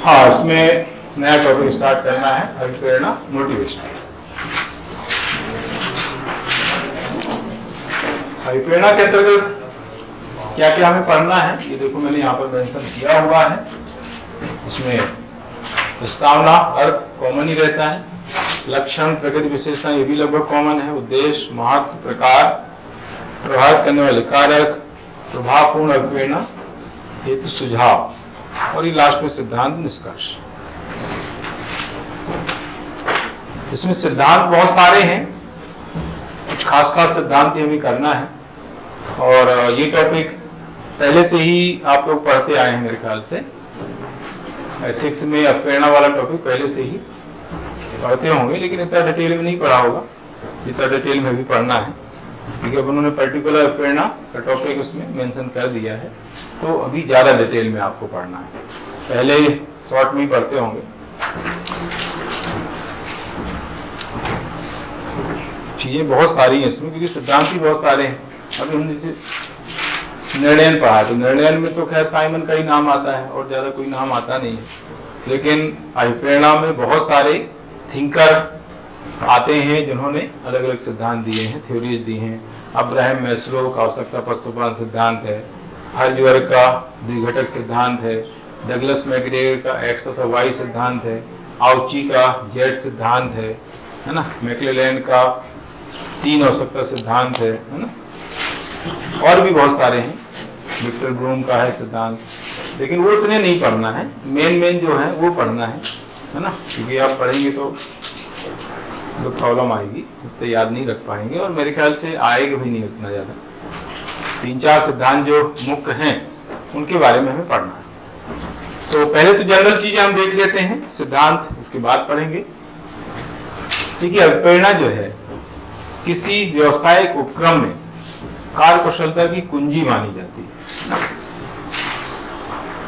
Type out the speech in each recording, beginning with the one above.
हाँ, इसमें नया टॉपिक स्टार्ट करना है, अभिप्रेरणा मोटिवेशन। अभिप्रेरणा के अंतर्गत क्या क्या हमें पढ़ना है ये देखो मैंने यहाँ पर मेंशन किया हुआ है। इसमें प्रस्तावना अर्थ कॉमन ही रहता है, लक्षण प्रकृति विशेषता ये भी लगभग कॉमन है, उद्देश्य महत्व प्रकार प्रभावित करने वाले कारक प्रभावपूर्ण अभिप्रेरणा हेतु सुझाव और ये लास्ट में सिद्धांत निष्कर्ष। इसमें सिद्धांत बहुत सारे हैं, कुछ खास खास सिद्धांत हमें करना है और ये टॉपिक पहले से ही आप लोग पढ़ते आए हैं मेरे ख्याल से। एथिक्स में अभिप्रेरणा वाला टॉपिक पहले से ही पढ़ते होंगे, लेकिन इतना डिटेल में नहीं पढ़ा होगा जितना डिटेल में भी पढ़ना है, क्योंकि अब उन्होंने पर्टिकुलर अभिप्रेरणा का टॉपिक उसमें मेंशन कर दिया है, तो अभी ज़्यादा डिटेल में आपको पढ़ना है। पहले शॉर्ट में ही पढ़ते होंगे। चीज़ें बहुत सारी हैं इसमें, क्योंकि सिद्धांत ही बहुत सारे हैं। अभी हमने जैसे निर्णयन पढ़ा, तो निर्णयन में तो खैर साइमन का ही नाम आता है और ज़्यादा कोई नाम आता नहीं है, लेकिन अभिप्रेरणा में बहुत सारे थिंकर आते हैं जिन्होंने अलग अलग सिद्धांत दिए हैं, थ्योरीज दी हैं। अब्राहम मैस्लो का आवश्यकता पर सोपान सिद्धांत है, हर्जवर्ग का द्विघटक सिद्धांत है, डगलस मैकग्रेगर का एक्स तथा वाई सिद्धांत है, आउची का जेड सिद्धांत है ना, मैक्लेलैंड का 3 आवश्यकता सिद्धांत है ना, और भी बहुत सारे हैं, विक्टर ब्रूम का है सिद्धांत, लेकिन वो इतने नहीं पढ़ना है, मेन जो है वो पढ़ना है ना, क्योंकि आप पढ़ेंगे तो प्रॉब्लम आएगी, उतने याद नहीं रख पाएंगे और मेरे ख्याल से आएगा भी नहीं उतना ज़्यादा। 3-4 सिद्धांत जो मुख्य हैं उनके बारे में हमें पढ़ना है। तो पहले तो जनरल चीजें हम देख लेते हैं, सिद्धांत उसके बाद पढ़ेंगे। ठीक है, अभिप्रेरणा जो है किसी व्यवसायिक उपक्रम में कार्यकुशलता की कुंजी मानी जाती है।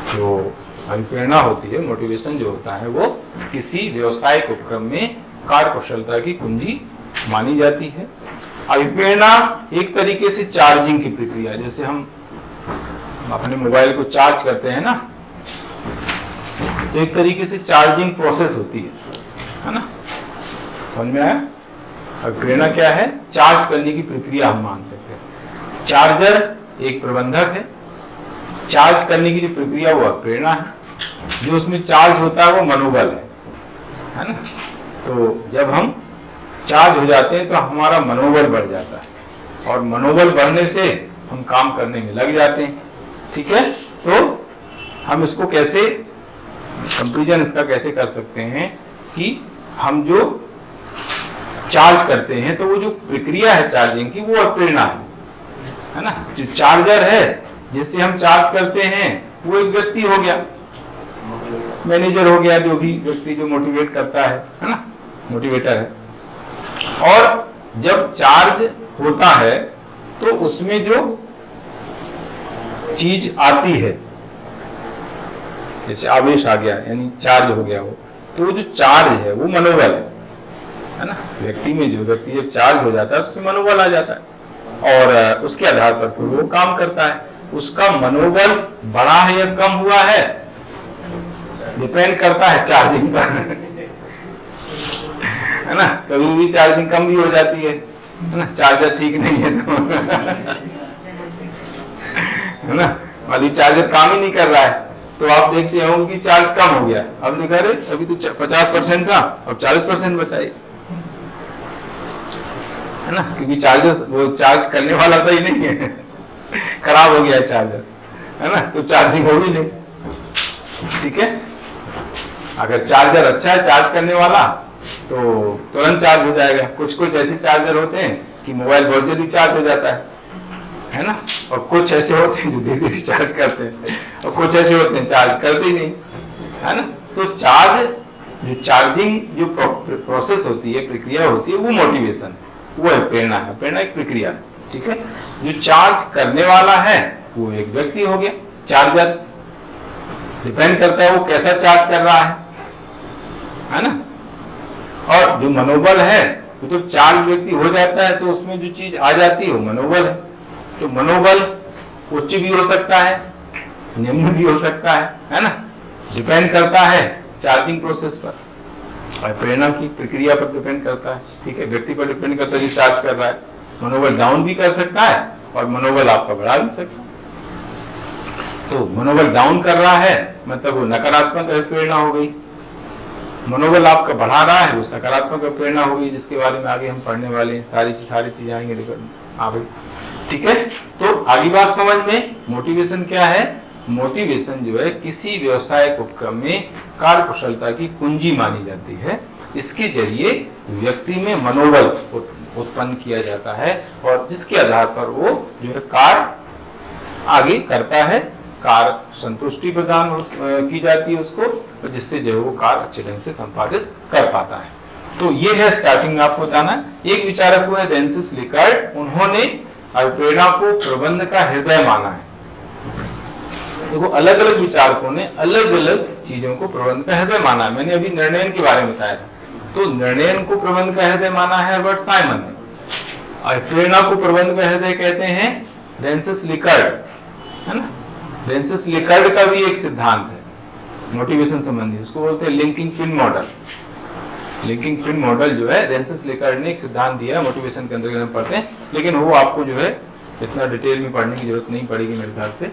जो अभिप्रेरणा होती है, मोटिवेशन जो होता है, वो किसी व्यवसायिक उपक्रम में कार्यकुशलता की कुंजी मानी जाती है। अभिप्रेरणा एक तरीके से चार्जिंग की प्रक्रिया, जैसे हम अपने मोबाइल को चार्ज करते हैं ना, तो एक तरीके से चार्जिंग प्रोसेस होती है ना, समझ में आया? अभिप्रेरणा क्या है? चार्ज करने की प्रक्रिया हम मान सकते हैं। चार्जर एक प्रबंधक है, चार्ज करने की जो प्रक्रिया वो अभिप्रेरणा है, जो उसमें चार्ज होता है वो मनोबल है ना। तो जब हम चार्ज हो जाते हैं तो हमारा मनोबल बढ़ जाता है और मनोबल बढ़ने से हम काम करने में लग जाते हैं। ठीक है, तो हम इसको कैसे कंपैरिजन इसका कैसे कर सकते हैं कि हम जो चार्ज करते हैं तो वो जो प्रक्रिया है चार्जिंग की वो अभिप्रेरणा है ना। जो चार्जर है जिससे हम चार्ज करते हैं वो एक व्यक्ति हो गया, मैनेजर हो गया, जो भी व्यक्ति जो मोटिवेट करता है ना, मोटिवेटर है। और जब चार्ज होता है तो उसमें जो चीज आती है, जैसे आवेश आ गया यानी चार्ज हो गया वो, तो जो चार्ज है वो मनोबल है ना। व्यक्ति में जो व्यक्ति जब चार्ज हो जाता है तो उसमें मनोबल आ जाता है और उसके आधार पर फिर वो काम करता है। उसका मनोबल बढ़ा है या कम हुआ है डिपेंड करता है चार्जिंग पर है ना। कभी भी चार्जिंग कम भी हो जाती है ना, चार्जर ठीक नहीं है तो है ना, वाली चार्जर काम ही नहीं कर रहा है तो आप देखते होंगे कि चार्ज कम हो गया, अब नहीं करे, अभी तो 50% था अब 40% बचाइए है ना, क्योंकि चार्जर वो चार्ज करने वाला सही नहीं है, खराब हो गया चार्जर है ना, तो चार्जिंग होगी नहीं। ठीक है, अगर चार्जर अच्छा है चार्ज करने वाला तो तुरंत चार्ज हो जाएगा। कुछ ऐसे चार्जर होते हैं कि मोबाइल बहुत जल्दी चार्ज हो जाता है ना, और कुछ ऐसे होते हैं जो धीरे धीरे चार्ज करते हैं और कुछ ऐसे होते हैं चार्ज करते ही नहीं है ना। तो चार्ज जो चार्जिंग जो प्रोसेस होती है, प्रक्रिया होती है, वो मोटिवेशन, वो है प्रेरणा है। प्रेरणा एक प्रक्रिया है। ठीक है, जो चार्ज करने वाला है वो एक व्यक्ति हो गया, चार्जर। डिपेंड करता है वो कैसा चार्ज कर रहा है ना। और जो मनोबल है वो तो चार्ज व्यक्ति हो जाता है तो उसमें जो चीज आ जाती है वो मनोबल है। तो मनोबल उच्च भी हो सकता है, निम्न भी हो सकता है ना। डिपेंड करता है चार्जिंग प्रोसेस पर और प्रेरणा की प्रक्रिया पर डिपेंड करता है, ठीक है, व्यक्ति पर डिपेंड करता है जो चार्ज कर रहा है। मनोबल डाउन भी कर सकता है और मनोबल आपका बढ़ा भी सकता है। तो मनोबल डाउन कर रहा है मतलब वो नकारात्मक प्रेरणा हो गई, मनोबल आपका बढ़ा रहा है वो सकारात्मक प्रेरणा होगी, जिसके बारे में आगे हम पढ़ने वाले हैं, सारी चीजें आएंगे आगे, ठीक है। तो आगे बात समझ में, मोटिवेशन क्या है? मोटिवेशन जो है किसी व्यवसायिक उपक्रम में कार्य कुशलता की कुंजी मानी जाती है। इसके जरिए व्यक्ति में मनोबल उत्पन्न किया जाता है और जिसके आधार पर वो जो है कार्य आगे करता है, कार्य संतुष्टि प्रदान की जाती है उसको, और जिससे जो है वो कार्य अच्छे ढंग से संपादित कर पाता है। तो ये है स्टार्टिंग में आपको बताना है। एक विचारक हुए रेंसिस लिकर्ट, उन्होंने प्रेरणा को प्रबंध का हृदय माना है। देखो अलग अलग विचारकों ने अलग अलग चीजों को प्रबंध का हृदय माना है। मैंने अभी निर्णय के बारे में बताया था, तो निर्णय को प्रबंध का हृदय माना है अल्बर्ट साइमन ने, और प्रेरणा को प्रबंध का हृदय कहते हैं रेंसिस लिकर्ट, है ना। रेंसिस लिकर्ट का भी एक सिद्धांत है मोटिवेशन संबंधी, उसको बोलते हैं linking pin model. Linking pin model जो है रेंसिस लिकर्ट ने एक सिद्धांत दिया मोटिवेशन के अंदर पढ़ते हैं, लेकिन वो आपको जो है इतना डिटेल में पढ़ने की जरूरत नहीं पड़ेगी मेरे ख्याल से,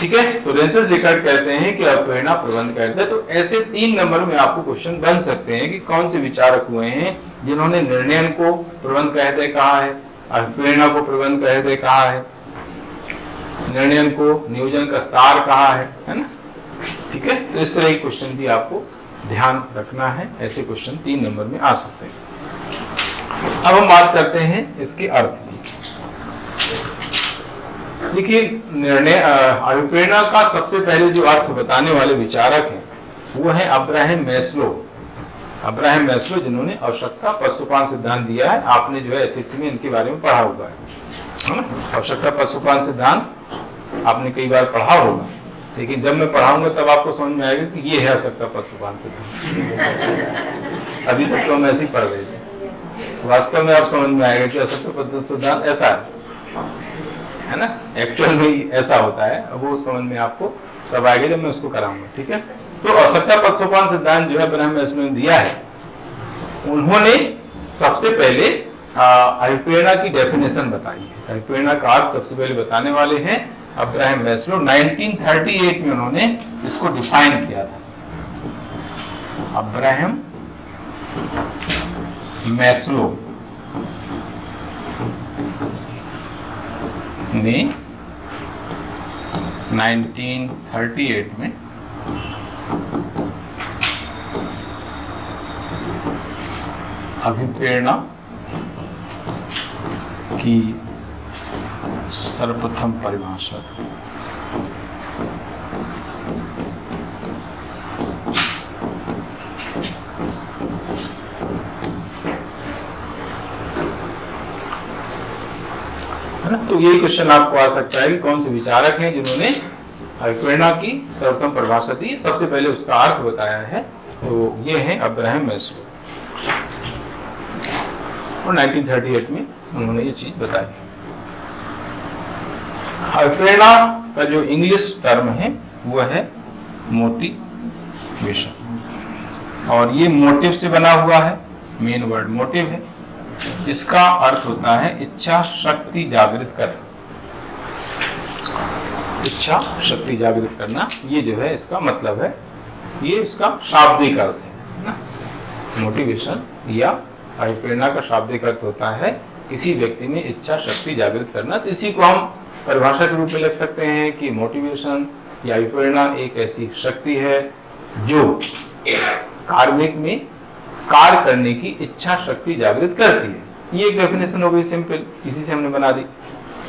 ठीक है। तो रेंसिस लिकर्ट कहते हैं कि प्रेरणा प्रबंध का हृदय। तो ऐसे 3 नंबर में आपको क्वेश्चन बन सकते हैं कि कौन से विचारक हुए हैं जिन्होंने निर्णय को प्रबंध का हृदय कहा है, प्रेरणा को प्रबंध का हृदय कहा है, निर्णय को नियोजन का सार कहा है ना, ठीक है। तो इस तरह के क्वेश्चन भी आपको ध्यान रखना है, ऐसे क्वेश्चन 3 नंबर में आ सकते हैं। अब हम बात करते हैं इसके अर्थ की। लेकिन निर्णय अभिप्रेरणा का सबसे पहले जो अर्थ बताने वाले विचारक हैं वो है अब्राहम मैस्लो। अब्राहम मैस्लो जिन्होंने आवश्यकता पर सोपान सिद्धांत दिया है, आपने जो है एथिक्स में इनके बारे में पढ़ा हुआ है। आवश्यकता पर सोपान सिद्धांत आपने कई बार पढ़ा होगा, लेकिन जब मैं पढ़ाऊंगा तब आपको समझ में आएगा कि ये है आवश्यकता पर सोपान सिद्धांत। अभी तक तो हम ऐसे ही पढ़ रहे थे, वास्तव में आप समझ में आएगा कि आवश्यकता पर सिद्धांत ऐसा है ना, एक्चुअल में ऐसा होता है। अब वो समझ में आपको तब आएगा जब मैं उसको कराऊंगा, ठीक है। तो आवश्यकता पर सोपान सिद्धांत जो है अब्राहम मैस्लो ने दिया है, उन्होंने सबसे पहले अभिप्रेरणा की डेफिनेशन बताई है। अभिप्रेरणा का अर्थ सबसे पहले बताने वाले हैं अब्राहम मैस्लो। 1938 में उन्होंने इसको डिफाइन किया था। अब्राहम मैस्लो ने 1938 में अभिप्रेरणा की सर्वप्रथम परिभाषा है ना। तो ये क्वेश्चन आपको आ सकता है कि कौन से विचारक हैं जिन्होंने अभिप्रेरणा की सर्वप्रथम परिभाषा दी, सबसे पहले उसका अर्थ बताया है। तो ये है अब्राहम मैस्लो, और 1938 में उन्होंने ये चीज बताई। अभिप्रेरणा का जो इंग्लिश टर्म है वो है मोटिवेशन, और ये मोटिव से बना हुआ है, मेन वर्ड मोटिव है। इसका अर्थ होता है इच्छा शक्ति जागृत करना। इच्छा शक्ति जागृत करना, ये जो है इसका मतलब है, ये इसका शाब्दिक अर्थ है ना। मोटिवेशन या अभिप्रेरणा का शाब्दिक अर्थ होता है किसी व्यक्ति में इच्छा शक्ति जागृत करना। तो इसी को हम परिभाषा के रूप में लिख सकते हैं कि मोटिवेशन या अभिप्रेरणा एक ऐसी शक्ति है जो कार्मिक में कार्य करने की इच्छा शक्ति जागृत करती है। ये एक डेफिनेशन हो गई सिंपल, इसी से हमने बना दी,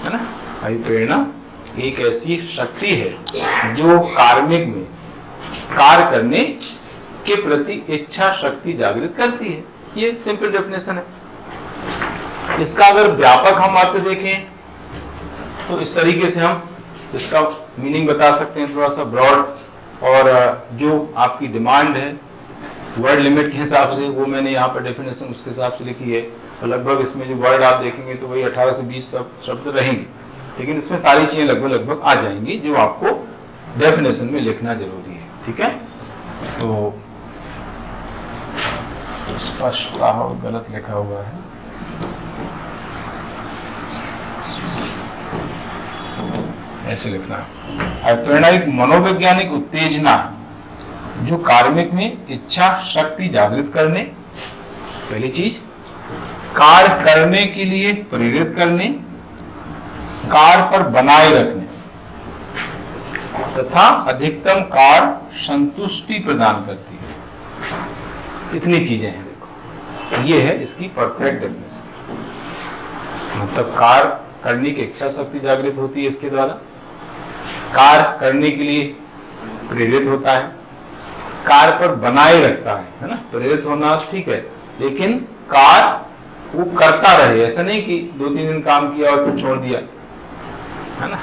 है ना। अभिप्रेरणा एक ऐसी शक्ति है जो कार्मिक में कार्य करने के प्रति इच्छा शक्ति जागृत करती है। ये सिंपल डेफिनेशन है। इसका अगर व्यापक हम अर्थ देखें तो इस तरीके से हम इसका मीनिंग बता सकते हैं, थोड़ा सा ब्रॉड, और जो आपकी डिमांड है वर्ड लिमिट के हिसाब से वो मैंने यहाँ पर डेफिनेशन उसके हिसाब से लिखी है। तो लगभग इसमें जो वर्ड आप देखेंगे तो वही 18 से 20 शब्द रहेंगे, लेकिन इसमें सारी चीजें लगभग आ जाएंगी जो आपको डेफिनेशन में लिखना जरूरी है, ठीक है। तो स्पष्टता हो, गलत लिखा हुआ है। ऐसे लिखना है। प्रेरणा एक मनोवैज्ञानिक उत्तेजना जो कार्मिक में इच्छा शक्ति जागृत करने, पहली चीज, कार्य करने के लिए प्रेरित करने, कार्य पर बनाए रखने तथा अधिकतम कार्य संतुष्टि प्रदान करती है। इतनी चीजें हैं। देखो, ये है इसकी परफेक्ट डेफिनेशन। मतलब कार्य करने की इच्छा शक्ति जागृत होती है इसके द्वारा, कार्य करने के लिए प्रेरित होता है, कार्य पर बनाए रखता है ना। प्रेरित होना ठीक है, लेकिन कार्य वो करता रहे, ऐसा नहीं कि 2-3 दिन काम किया और फिर छोड़ दिया, है ना।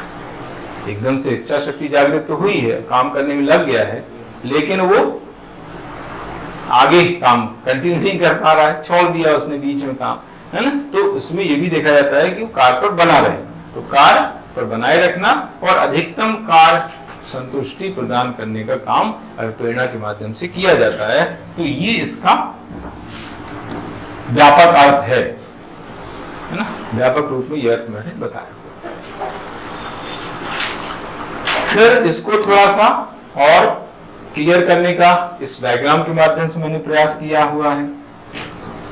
एकदम से इच्छा शक्ति जागृत तो हुई है, काम करने में लग गया है, लेकिन वो आगे काम कंटिन्यू नहीं कर पा रहा है, छोड़ दिया उसने बीच में काम, है ना। तो इसमें ये भी देखा जाता है कि वो कार्य पर बना रहे। तो कार्य पर बनाए रखना और अधिकतम कार्य संतुष्टि प्रदान करने का काम अगर प्रेरणा के माध्यम से किया जाता है, तो ये इसका व्यापक अर्थ है ना। व्यापक रूप में यह अर्थ मैंने बताया। फिर इसको थोड़ा सा और क्लियर करने का इस डायग्राम के माध्यम से मैंने प्रयास किया हुआ है।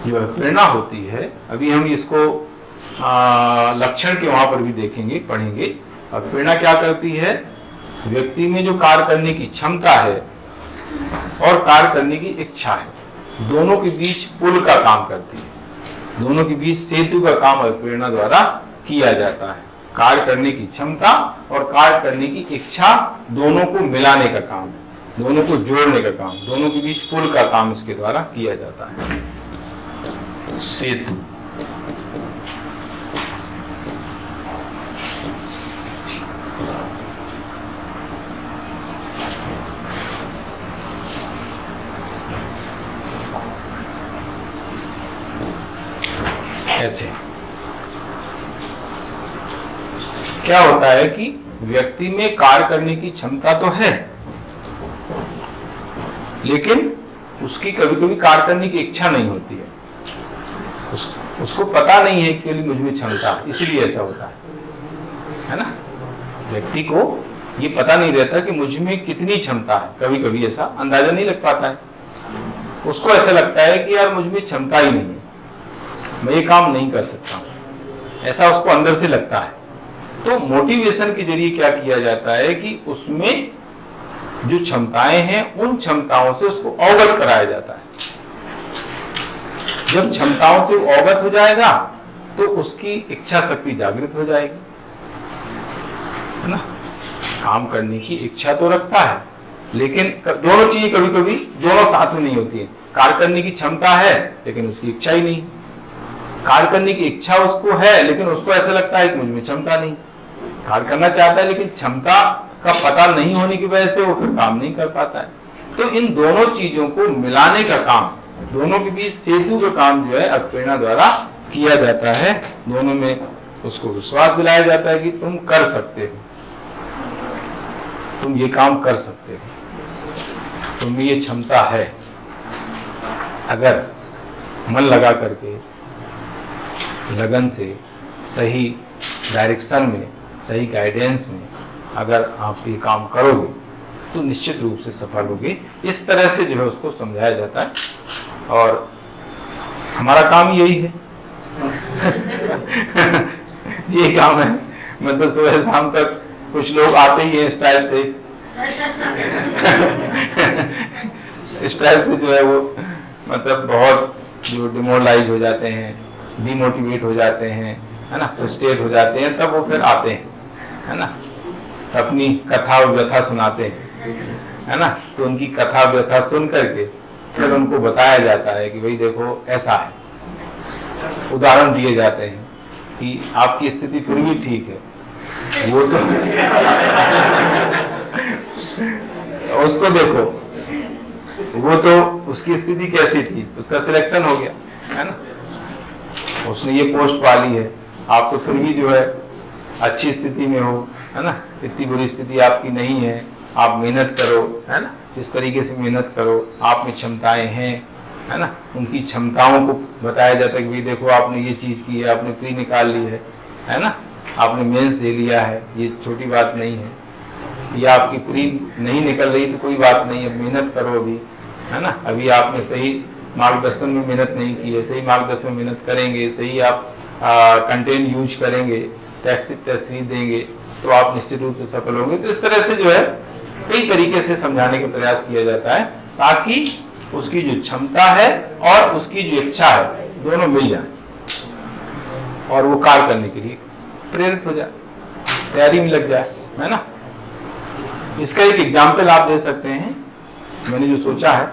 जो प्रेरणा होती है, अभी हम इसको लक्षण के वहां पर भी देखेंगे, पढ़ेंगे। और प्रेरणा क्या करती है, व्यक्ति में जो कार्य करने की क्षमता है और कार्य करने की इच्छा है, दोनों के बीच पुल का काम करती है, दोनों के बीच सेतु का काम प्रेरणा द्वारा किया जाता है। कार्य करने की क्षमता और कार्य करने की इच्छा दोनों को मिलाने का काम है, दोनों को जोड़ने का काम, दोनों के बीच पुल का काम इसके द्वारा किया जाता है। सेतु, ऐसे क्या होता है कि व्यक्ति में कार्य करने की क्षमता तो है, लेकिन उसकी कभी कभी कार्य करने की इच्छा नहीं होती है। उसको पता नहीं है कि मुझ में क्षमता है, इसलिए ऐसा होता है ना। व्यक्ति को ये पता नहीं रहता कि मुझ में कितनी क्षमता है, कभी कभी ऐसा अंदाजा नहीं लग पाता है। उसको ऐसा लगता है कि यार मुझ में क्षमता ही नहीं है, मैं ये काम नहीं कर सकता, ऐसा उसको अंदर से लगता है। तो मोटिवेशन के जरिए क्या किया जाता है कि उसमें जो क्षमताएं हैं उन क्षमताओं से उसको अवगत कराया जाता है। जब क्षमताओं से अवगत हो जाएगा तो उसकी इच्छा शक्ति जागृत हो जाएगी, है ना। काम करने की इच्छा तो रखता है, लेकिन दोनों चीजें कभी कभी दोनों साथ में नहीं होती है। कार्य करने की क्षमता है लेकिन उसकी इच्छा ही नहीं, कार्य करने की इच्छा उसको है लेकिन उसको ऐसा लगता है कि मुझ में क्षमता नहीं। कार्य करना चाहता है लेकिन क्षमता का पता नहीं होने की वजह से वो फिर काम नहीं कर पाता है। तो इन दोनों चीजों को मिलाने का काम, दोनों के बीच सेतु का काम जो है प्रेरणा द्वारा किया जाता है। दोनों में उसको विश्वास दिलाया जाता है कि तुम कर सकते हो, तुम ये काम कर सकते हो, तुम में ये क्षमता है। अगर मन लगा करके लगन से सही डायरेक्शन में, सही गाइडेंस में अगर आप ये काम करोगे तो निश्चित रूप से सफल होगे। इस तरह से जो है उसको समझाया जाता है और हमारा काम यही है। ये काम है, मतलब सुबह शाम तक कुछ लोग आते ही हैं इस टाइप से इस टाइप से जो है वो मतलब बहुत जो डिमोरलाइज हो जाते हैं, डिमोटिवेट हो जाते हैं, है ना, फ्रस्ट्रेट हो जाते हैं, तब वो फिर आते हैं, है ना, अपनी कथा व्यथा सुनाते हैं, है ना। तो उनकी कथा व्यथा सुन करके फिर उनको बताया जाता है कि भाई देखो ऐसा है, उदाहरण दिए जाते हैं कि आपकी स्थिति फिर भी ठीक है, वो तो उसको देखो, वो तो उसकी स्थिति कैसी थी, उसका सिलेक्शन हो गया, है ना, उसने ये पोस्ट पा ली है, आप तो फिर भी जो है अच्छी स्थिति में हो, है ना, इतनी बुरी स्थिति आपकी नहीं है, आप मेहनत करो, है ना। इस तरीके से मेहनत करो, आप में क्षमताएं हैं, है ना। उनकी क्षमताओं को बताया जाता है कि भाई देखो आपने ये चीज़ की है, आपने प्री निकाल ली है ना, आपने मेंस दे लिया है, ये छोटी बात नहीं है, या आपकी प्री नहीं निकल रही तो कोई बात नहीं है, मेहनत करो अभी, है ना। अभी आपने सही मार्गदर्शन में मेहनत नहीं की है, सही मार्गदर्शन में मेहनत करेंगे, सही आप कंटेंट यूज करेंगे, टेस्ट देंगे तो आप निश्चित रूप से सफल होंगे। तो इस तरह से जो है कई तरीके से समझाने का प्रयास किया जाता है ताकि उसकी जो क्षमता है और उसकी जो इच्छा है दोनों मिल जाए और वो कार्य करने के लिए प्रेरित हो जाए, तैयारी में लग जाए, है ना। इसका एक एग्जाम्पल आप दे सकते हैं। मैंने जो सोचा है,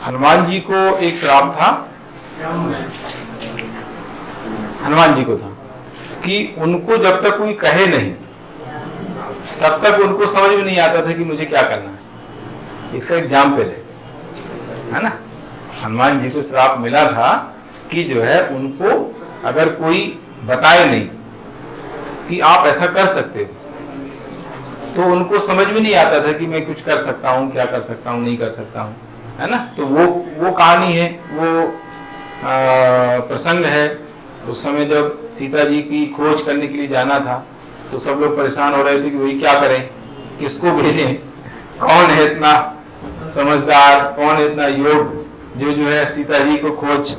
हनुमान जी को एक श्राप था, हनुमान जी को था कि उनको जब तक कोई कहे नहीं तब तक उनको समझ में नहीं आता था कि मुझे क्या करना है। इसका एग्जाम्पल है ना। हनुमान जी को श्राप मिला था कि जो है उनको अगर कोई बताए नहीं कि आप ऐसा कर सकते हो तो उनको समझ में नहीं आता था कि मैं कुछ कर सकता हूँ, क्या कर सकता हूँ, नहीं कर सकता हूँ, है ना। तो वो कहानी है, वो प्रसंग है। उस समय जब सीता जी की खोज करने के लिए जाना था तो सब लोग परेशान हो रहे थे कि वही क्या करें, किसको भेजें, कौन है इतना समझदार, कौन है इतना योग्य जो है सीता जी को खोज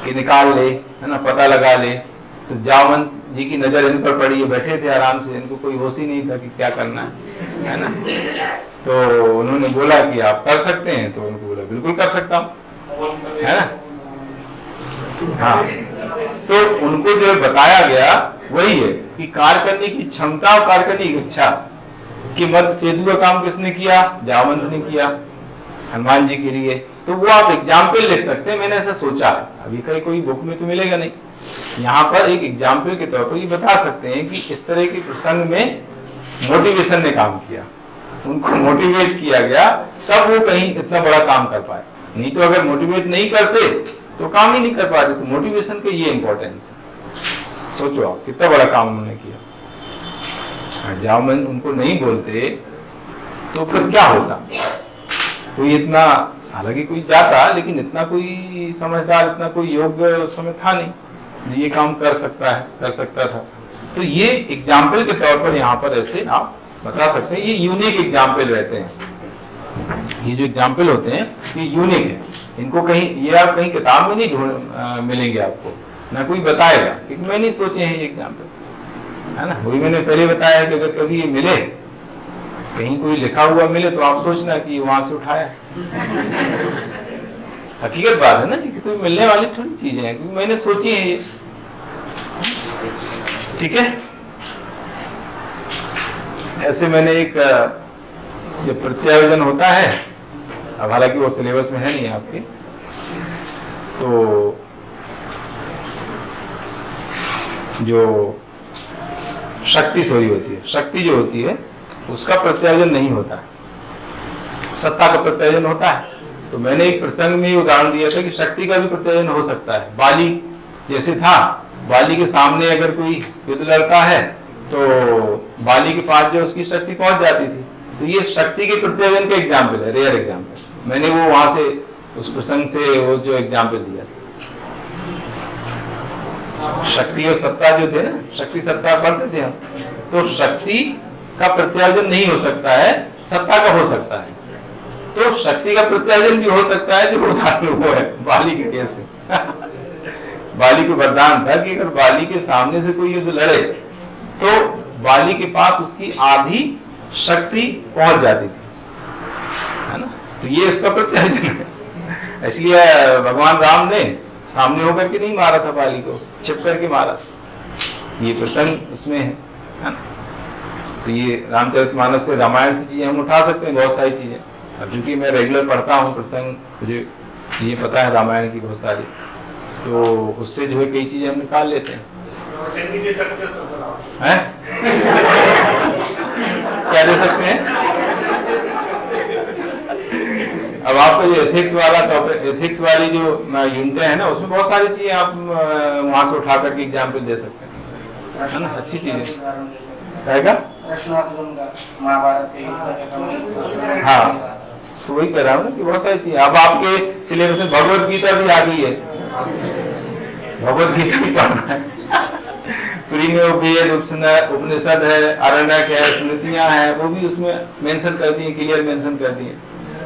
के निकाल ले, है ना, पता लगा ले। तो जामवंत जी की नजर इन पर पड़ी, बैठे थे आराम से, इनको कोई होश ही नहीं था कि क्या करना है ना। तो उन्होंने बोला कि आप कर सकते हैं, तो उनको बोला बिल्कुल कर सकता हूँ, है ना। हाँ, तो उनको जो बताया गया वही है कि कार्य करने की क्षमता और कार्य करने की इच्छा कि मत सेतु का काम किसने किया, जामवंत ने किया हनुमान जी के लिए। तो वो आप एग्जाम्पल लिख सकते हैं, मैंने ऐसा सोचा है। अभी कहीं कोई बुक में तो मिलेगा नहीं, यहाँ पर एक एग्जाम्पल के तौर पर ये बता सकते हैं कि इस तरह के प्रसंग में मोटिवेशन ने काम किया, उनको मोटिवेट किया गया, तब वो कहीं इतना बड़ा काम कर पाए। नहीं तो अगर मोटिवेट नहीं करते तो काम ही नहीं कर पाते। तो मोटिवेशन का ये इंपॉर्टेंस है। सोचो आप कितना बड़ा काम उन्होंने किया। जामवंत उनको नहीं बोलते तो फिर क्या होता। कोई इतना, हालांकि कोई जाता, लेकिन इतना कोई समझदार, इतना कोई योग्य उस समय था नहीं जो ये काम कर सकता था। तो ये एग्जाम्पल के तौर पर यहाँ पर ऐसे आप बता सकते हैं। ये यूनिक एग्जाम्पल रहते हैं, ये जो एग्जाम्पल होते हैं ये यूनिक है। इनको कहीं, ये आप कहीं किताब में नहीं मिलेंगे आपको, ना कोई बताएगा, क्योंकि मैंने सोचे हैं ये एग्जाम्पल, है ना। वही मैंने पहले बताया है कि अगर कभी ये मिले, कहीं कोई लिखा हुआ मिले, तो आप सोचना कि वहां से उठाया। हकीकत बात है ना, कि तो मिलने वाली थोड़ी चीजें हैं, क्योंकि मैंने सोची है ये। ठीक है, ऐसे मैंने एक जो प्रत्यायोजन होता है, अब हालांकि वो सिलेबस में है नहीं आपके, तो जो शक्ति सोई होती है, शक्ति जो होती है उसका प्रत्यायोजन नहीं होता है, सत्ता का प्रत्यायोजन होता है। तो मैंने एक प्रसंग में उदाहरण दिया था कि शक्ति का भी प्रत्यायोजन हो सकता है। बाली जैसे था, बाली के सामने अगर कोई युद्ध लड़ता है तो बाली के पास जो उसकी शक्ति पहुंच जाती थी। तो ये शक्ति के प्रत्यायोजन का एग्जाम्पल है, रेयर एग्जाम्पल। मैंने वो वहां से उस प्रसंग से वो जो एग्जाम्पल दिया, शक्ति और सत्ता जो थे ना, शक्ति सत्ता पढ़ते थे हम, तो शक्ति का प्रत्यायोजन नहीं हो सकता है, सत्ता का हो सकता है। तो शक्ति का प्रत्यायोजन भी हो सकता है, जो उदाहरण वो है बाली के केस में। बाली को वरदान था कि अगर बाली के सामने से कोई युद्ध लड़े तो बाली के पास उसकी आधी शक्ति पहुंच जाती थी, है ना। तो ये उसका प्रत्यायोजन है। इसलिए भगवान राम ने सामने होकर के नहीं मारा था बाली को, छिप करके मारा। ये प्रसंग उसमें है ना। तो ये रामचरितमानस से, रामायण से चीजें हम उठा सकते हैं, बहुत सारी चीजें। अब चूंकि मैं रेगुलर पढ़ता हूँ प्रसंग, मुझे चीजें पता है रामायण की बहुत सारी, तो उससे जो है कई चीजें हम निकाल लेते हैं। हैं? क्या दे सकते हैं? अब आपको जो एथिक्स वाला टॉपिक, एथिक्स वाली जो यूनिटें है ना, उसमें बहुत सारी चीजें आप वहां से उठा करके एग्जाम्पल दे सकते हैं, है ना। अच्छी चीजें कहेगा, महाभारत हाँ तो वही कह रहा हूँ ना कि बहुत सारी चीजें अब आपके सिलेबस में भगवत गीता भी आ गई है, भगवत गीता भी पढ़ना है। प्री में वेद उपनिषद है, अरण्यक है, स्मृतियां हैं, वो भी उसमें मेंशन कर दिए, क्लियर मेंशन कर दिए।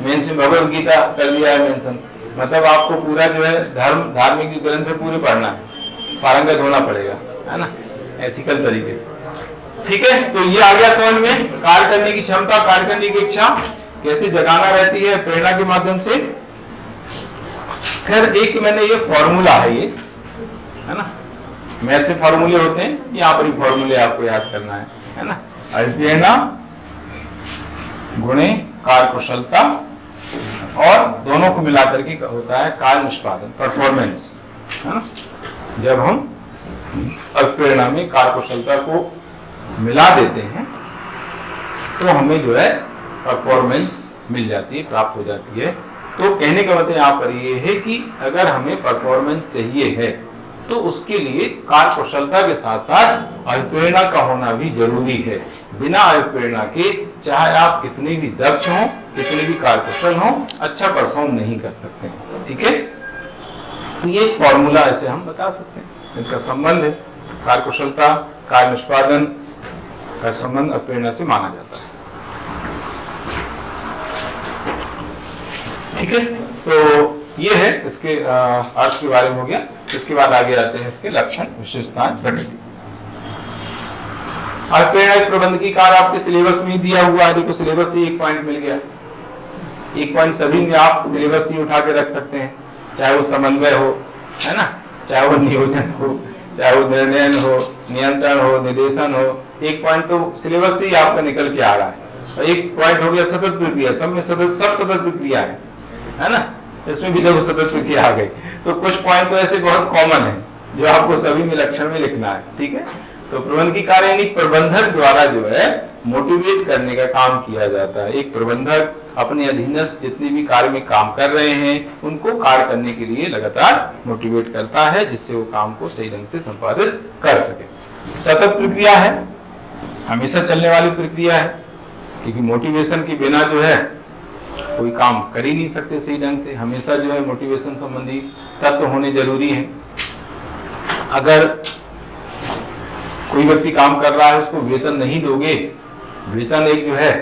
मेंस में भगवत गीता कर दिया है मेंशन। मतलब आपको पूरा जो है धार्मिक जो ग्रंथ है पूरे पढ़ना है, पारंगत होना पड़ेगा, है ना, एथिकल तरीके से। ठीक है, तो ये आ गया समझ में। कार्य करने की क्षमता, कार्य करने की इच्छा कैसे जगाना रहती है प्रेरणा के माध्यम से। फिर एक मैंने ये फॉर्मूला है, ये है ना, में से फॉर्मूले होते हैं, यहाँ पर ही फॉर्मूले आपको याद करना है ना। अभिप्रेरणा गुणे कार्य कुशलता और दोनों को मिलाकर के होता है कार्य निष्पादन, परफॉर्मेंस, है ना। जब हम अभिप्रेरणा में कार्य कुशलता को मिला देते हैं तो हमें जो है परफॉर्मेंस मिल जाती है, प्राप्त हो जाती है। तो कहने का मतलब यहाँ पर ये है कि अगर हमें परफॉर्मेंस चाहिए है तो उसके लिए कार्य कुशलता के साथ साथ अभिप्रेरणा का होना भी जरूरी है। बिना अभिप्रेरणा के चाहे आप कितने भी दक्ष हों, कितने भी कार्य कुशल हों, अच्छा परफॉर्म नहीं कर सकते हैं। ठीक है, तो ये एक फॉर्मूला ऐसे हम बता सकते हैं, इसका संबंध है कार्य कुशलता, कार्य निष्पादन का संबंध अभिप्रेरणा से माना जाता है। ठीक है, तो ये है इसके अर्थ के बारे में हो गया। इसके बाद आगे आते हैं इसके लक्षण, विशेषताएं, प्रकृति। अभिप्रेरणा प्रबंध की कार्य आपके सिलेबस में ही दिया हुआ है। देखो सिलेबस से एक पॉइंट मिल गया, एक पॉइंट सभी में आप सिलेबस से उठा के रख सकते हैं, चाहे वो समन्वय हो, है ना, चाहे वो नियोजन हो, चाहे वो निर्णय हो, नियंत्रण हो, निर्देशन हो। एक पॉइंट तो सिलेबस से ही आपका निकल के आ रहा है। और एक पॉइंट हो गया सतत प्रक्रिया, सब में सब सतत प्रक्रिया है ना, इसमें भी देखो सतत प्रक्रिया आ गई। तो कुछ पॉइंट तो ऐसे बहुत कॉमन है जो आपको सभी में लक्षण में लिखना है। ठीक है, तो प्रबंध की कार्य यानी प्रबंधक द्वारा जो है मोटिवेट करने का काम किया जाता है। एक प्रबंधक अपने अधीनस्थ जितने भी कार्य में काम कर रहे हैं उनको कार्य करने के लिए लगातार मोटिवेट करता है, जिससे वो काम को सही ढंग से संपादित कर सके। सतत प्रक्रिया है, हमेशा चलने वाली प्रक्रिया है, क्योंकि मोटिवेशन के बिना जो है कोई काम कर ही नहीं सकते सही ढंग से। हमेशा जो है मोटिवेशन संबंधी तत्व होने जरूरी है। अगर कोई व्यक्ति काम कर रहा है उसको वेतन नहीं दोगे, वेतन एक जो है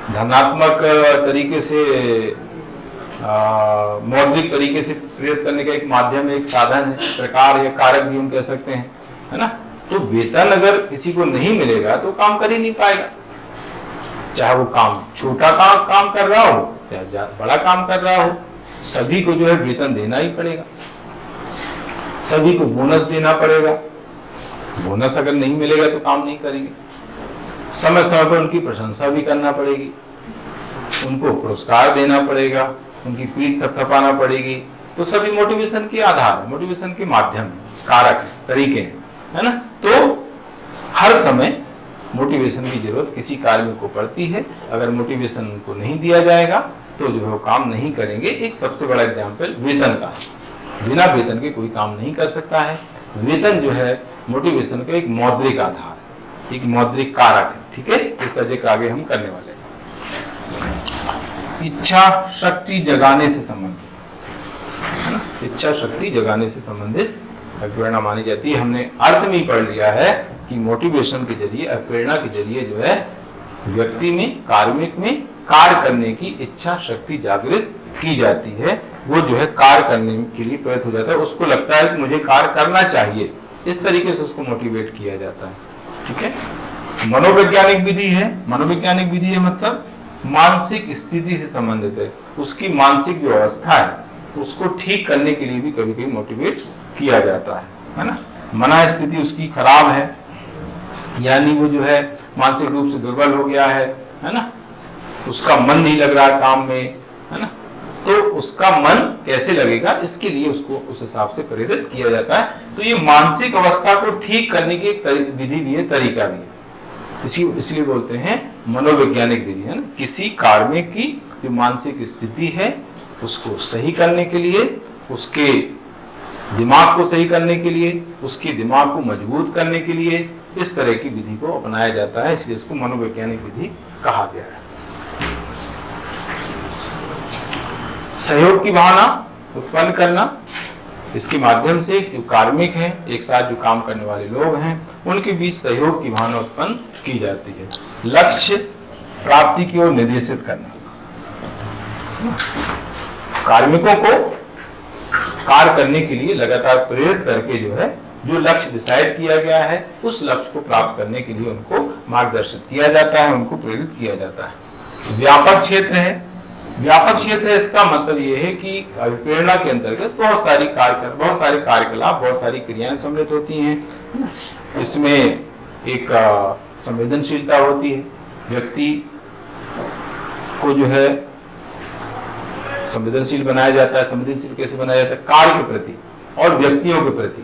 धनात्मक तरीके से मौद्रिक तरीके से प्रेरित करने का एक माध्यम है, एक साधन है, प्रकार या कारक भी हम कह सकते हैं, है ना। तो वेतन अगर किसी को नहीं मिलेगा तो काम कर ही नहीं पाएगा, चाहे वो काम छोटा काम कर रहा हो चाहे बड़ा काम कर रहा हो। सभी को जो है वेतन देना ही पड़ेगा, सभी को बोनस देना पड़ेगा। बोनस अगर नहीं मिलेगा तो काम नहीं करेंगे। समय समय पर उनकी प्रशंसा भी करना पड़ेगी, उनको पुरस्कार देना पड़ेगा, उनकी पीठ थपथपाना पड़ेगी। तो सभी मोटिवेशन के आधार, मोटिवेशन के माध्यम, कारक, तरीके हैं, है ना। तो हर समय मोटिवेशन की जरूरत किसी कार्य को पड़ती है। अगर मोटिवेशन को नहीं दिया जाएगा तो जो है वो काम नहीं करेंगे। एक सबसे बड़ा एग्जाम्पल वेतन का है, बिना वेतन के कोई काम नहीं कर सकता है। वेतन जो है मोटिवेशन का एक मौद्रिक आधार, एक मौद्रिक कारक है। ठीक है, इसका जिक्र आगे हम करने वाले हैं। इच्छा शक्ति जगाने से संबंधित, है ना, इच्छा शक्ति जगाने से संबंधित अभिप्रेरणा मानी जाती है। हमने अर्थ में ही पढ़ लिया है कि मोटिवेशन के जरिए, अभिप्रेरणा के जरिए जो है व्यक्ति में, कार्मिक में कार्य करने की इच्छा शक्ति जागृत की जाती है। वो जो है कार्य करने के लिए प्रेरित हो जाता है, उसको लगता है कि मुझे कार्य करना चाहिए, इस तरीके से उसको मोटिवेट किया जाता है। ठीक है, मनोवैज्ञानिक विधि है। मनोवैज्ञानिक विधि है मतलब मानसिक स्थिति से संबंधित है, उसकी मानसिक जो अवस्था है उसको ठीक करने के लिए भी कभी कभी मोटिवेट किया जाता है ना। मना स्थिति उसकी खराब है, यानी वो जो है मानसिक रूप से दुर्बल हो गया है ना, उसका मन नहीं लग रहा काम में, है ना। तो उसका मन कैसे लगेगा, इसके लिए उसको उस हिसाब से प्रेरित किया जाता है। तो ये मानसिक अवस्था को ठीक करने की एक विधि भी है, तरीका भी है, इसलिए बोलते हैं मनोवैज्ञानिक विधि, है ना। किसी कार्य की जो मानसिक स्थिति है उसको सही करने के लिए, उसके दिमाग को सही करने के लिए, उसके दिमाग को मजबूत करने के लिए इस तरह की विधि को अपनाया जाता है, इसलिए इसको मनोवैज्ञानिक विधि कहा गया है। सहयोग की भावना उत्पन्न करना, इसके माध्यम से जो कार्मिक हैं, एक साथ जो काम करने वाले लोग हैं, उनके बीच सहयोग की भावना उत्पन्न की जाती है। लक्ष्य प्राप्ति की ओर निर्देशित करना, कार्मिकों को कार्य करने के लिए लगातार प्रेरित करके जो है, जो लक्ष्य डिसाइड किया गया है, उस लक्ष्य को प्राप्त करने के लिए उनको मार्गदर्शित किया जाता है, उनको प्रेरित किया जाता है। व्यापक क्षेत्र है, व्यापक क्षेत्र है, इसका मतलब ये है कि अभिप्रेरणा के अंतर्गत बहुत सारे कार्यकलाप, बहुत सारी क्रियाएं सम्मिलित होती हैं। इसमें एक संवेदनशीलता होती है, व्यक्ति को जो है संवेदनशील बनाया जाता है। संवेदनशील कैसे बनाया जाता है? कार्य के प्रति और व्यक्तियों के प्रति,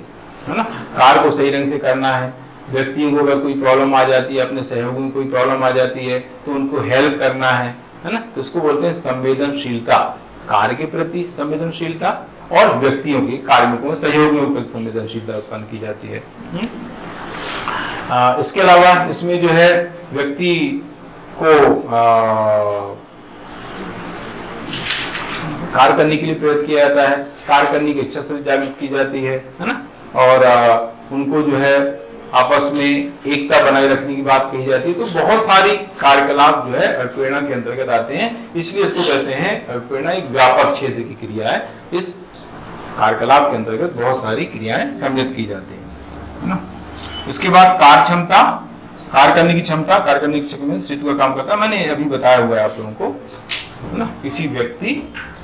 है ना। कार्य को सही ढंग से करना है, व्यक्तियों को अगर कोई प्रॉब्लम आ जाती है, अपने सहयोगियों को कोई प्रॉब्लम आ जाती है तो उनको हेल्प करना है ना। तो इसको बोलते हैं संवेदनशीलता, कार्य के प्रति संवेदनशीलता और व्यक्तियों के, कार्मिकों, सहयोगियों के प्रति संवेदनशीलता उत्पन्न की जाती है। इसके अलावा इसमें जो है व्यक्ति को कार्य करने के लिए प्रेरित किया जाता है, कार्य करने की इच्छा से जागृत की जाती है ना। और उनको जो है आपस में एकता बनाए रखने की बात कही जाती है। तो बहुत सारी कार्यकलाप जो है अभिप्रेरणा के अंतर्गत आते हैं, इसलिए इसको कहते हैं अभिप्रेरणा एक व्यापक क्षेत्र की क्रिया है। इस कार्यकलाप के अंतर्गत बहुत सारी क्रियाएं सम्मिलित की जाती है ना। इसके बाद कार्य क्षमता, कार्य करने की क्षमता, कार्य करने की क्षमता में सेतु का काम करता है। मैंने अभी बताया हुआ है आप लोगों को, है ना। किसी व्यक्ति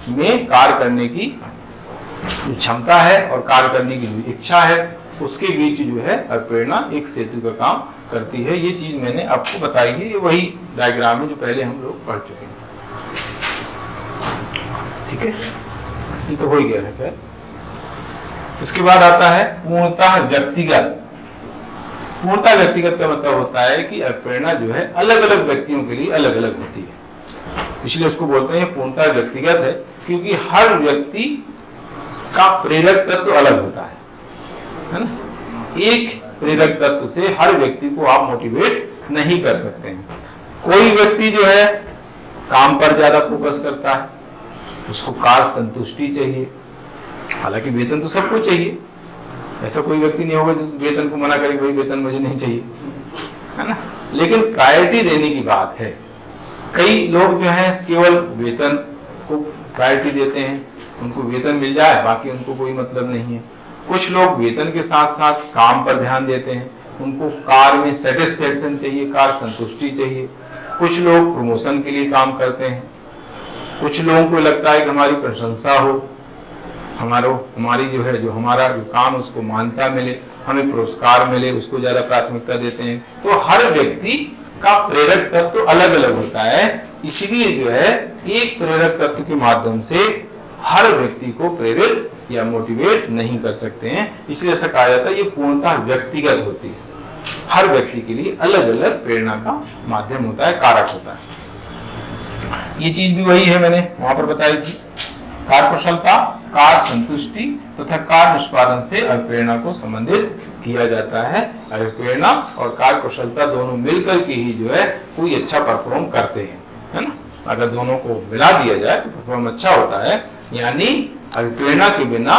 में कार्य करने की क्षमता है और कार्य करने की जो इच्छा है, उसके बीच जो है अभिप्रेरणा एक सेतु का काम करती है। ये चीज मैंने आपको बताई है, ये वही डायग्राम है जो पहले हम लोग पढ़ चुके हैं। ठीक है, ये तो हो ही गया है। खैर, इसके बाद आता है पूर्णतः व्यक्तिगत। पूर्णतः व्यक्तिगत का मतलब होता है कि अभिप्रेरणा जो है अलग अलग व्यक्तियों के लिए अलग अलग होती है, इसलिए उसको बोलते हैं पूर्णतः व्यक्तिगत है, क्योंकि हर व्यक्ति का प्रेरक तत्व अलग होता है ना। एक प्रेरक तत्व से हर व्यक्ति को आप मोटिवेट नहीं कर सकते हैं। कोई व्यक्ति जो है काम पर ज्यादा फोकस करता है, उसको कार्य संतुष्टि चाहिए, हालांकि वेतन तो सबको चाहिए, ऐसा कोई व्यक्ति नहीं होगा जो वेतन को मना करे भाई वेतन मुझे नहीं चाहिए, है ना। लेकिन प्रायोरिटी देने की बात है। कई लोग जो हैं केवल वेतन को प्रायोरिटी देते हैं, उनको वेतन मिल जाए बाकी उनको कोई मतलब नहीं है। कुछ लोग वेतन के साथ साथ काम पर ध्यान देते हैं, उनको कार्य में सेटिस्फेक्शन चाहिए, कार्य संतुष्टि चाहिए। कुछ लोग प्रमोशन के लिए काम करते हैं, कुछ लोगों को लगता है कि हमारी प्रशंसा हो, हमारी जो हमारा जो काम उसको मान्यता मिले, हमें पुरस्कार मिले, उसको ज्यादा प्राथमिकता देते हैं। तो हर व्यक्ति का प्रेरक तत्व तो अलग अलग होता है, इसलिए जो है एक प्रेरक तत्व के माध्यम से हर व्यक्ति को प्रेरित या मोटिवेट नहीं कर सकते हैं। इसलिए ऐसा कहा जाता है ये पूर्णतः व्यक्तिगत होती है, हर व्यक्ति के लिए अलग अलग प्रेरणा का माध्यम होता है, कारक होता है। ये चीज भी वही है मैंने वहां पर बताई थी। कार्य कुशलता, कार्य संतुष्टि तथा कार्य निष्पादन से अभिप्रेरणा को संबंधित किया जाता है। अभिप्रेरणा और कार्य कुशलता दोनों मिलकर के ही जो है कोई अच्छा परफॉर्म करते हैं, है ना। अगर दोनों को मिला दिया जाए तो परफॉर्म अच्छा होता है। यानी अभिप्रेरणा के बिना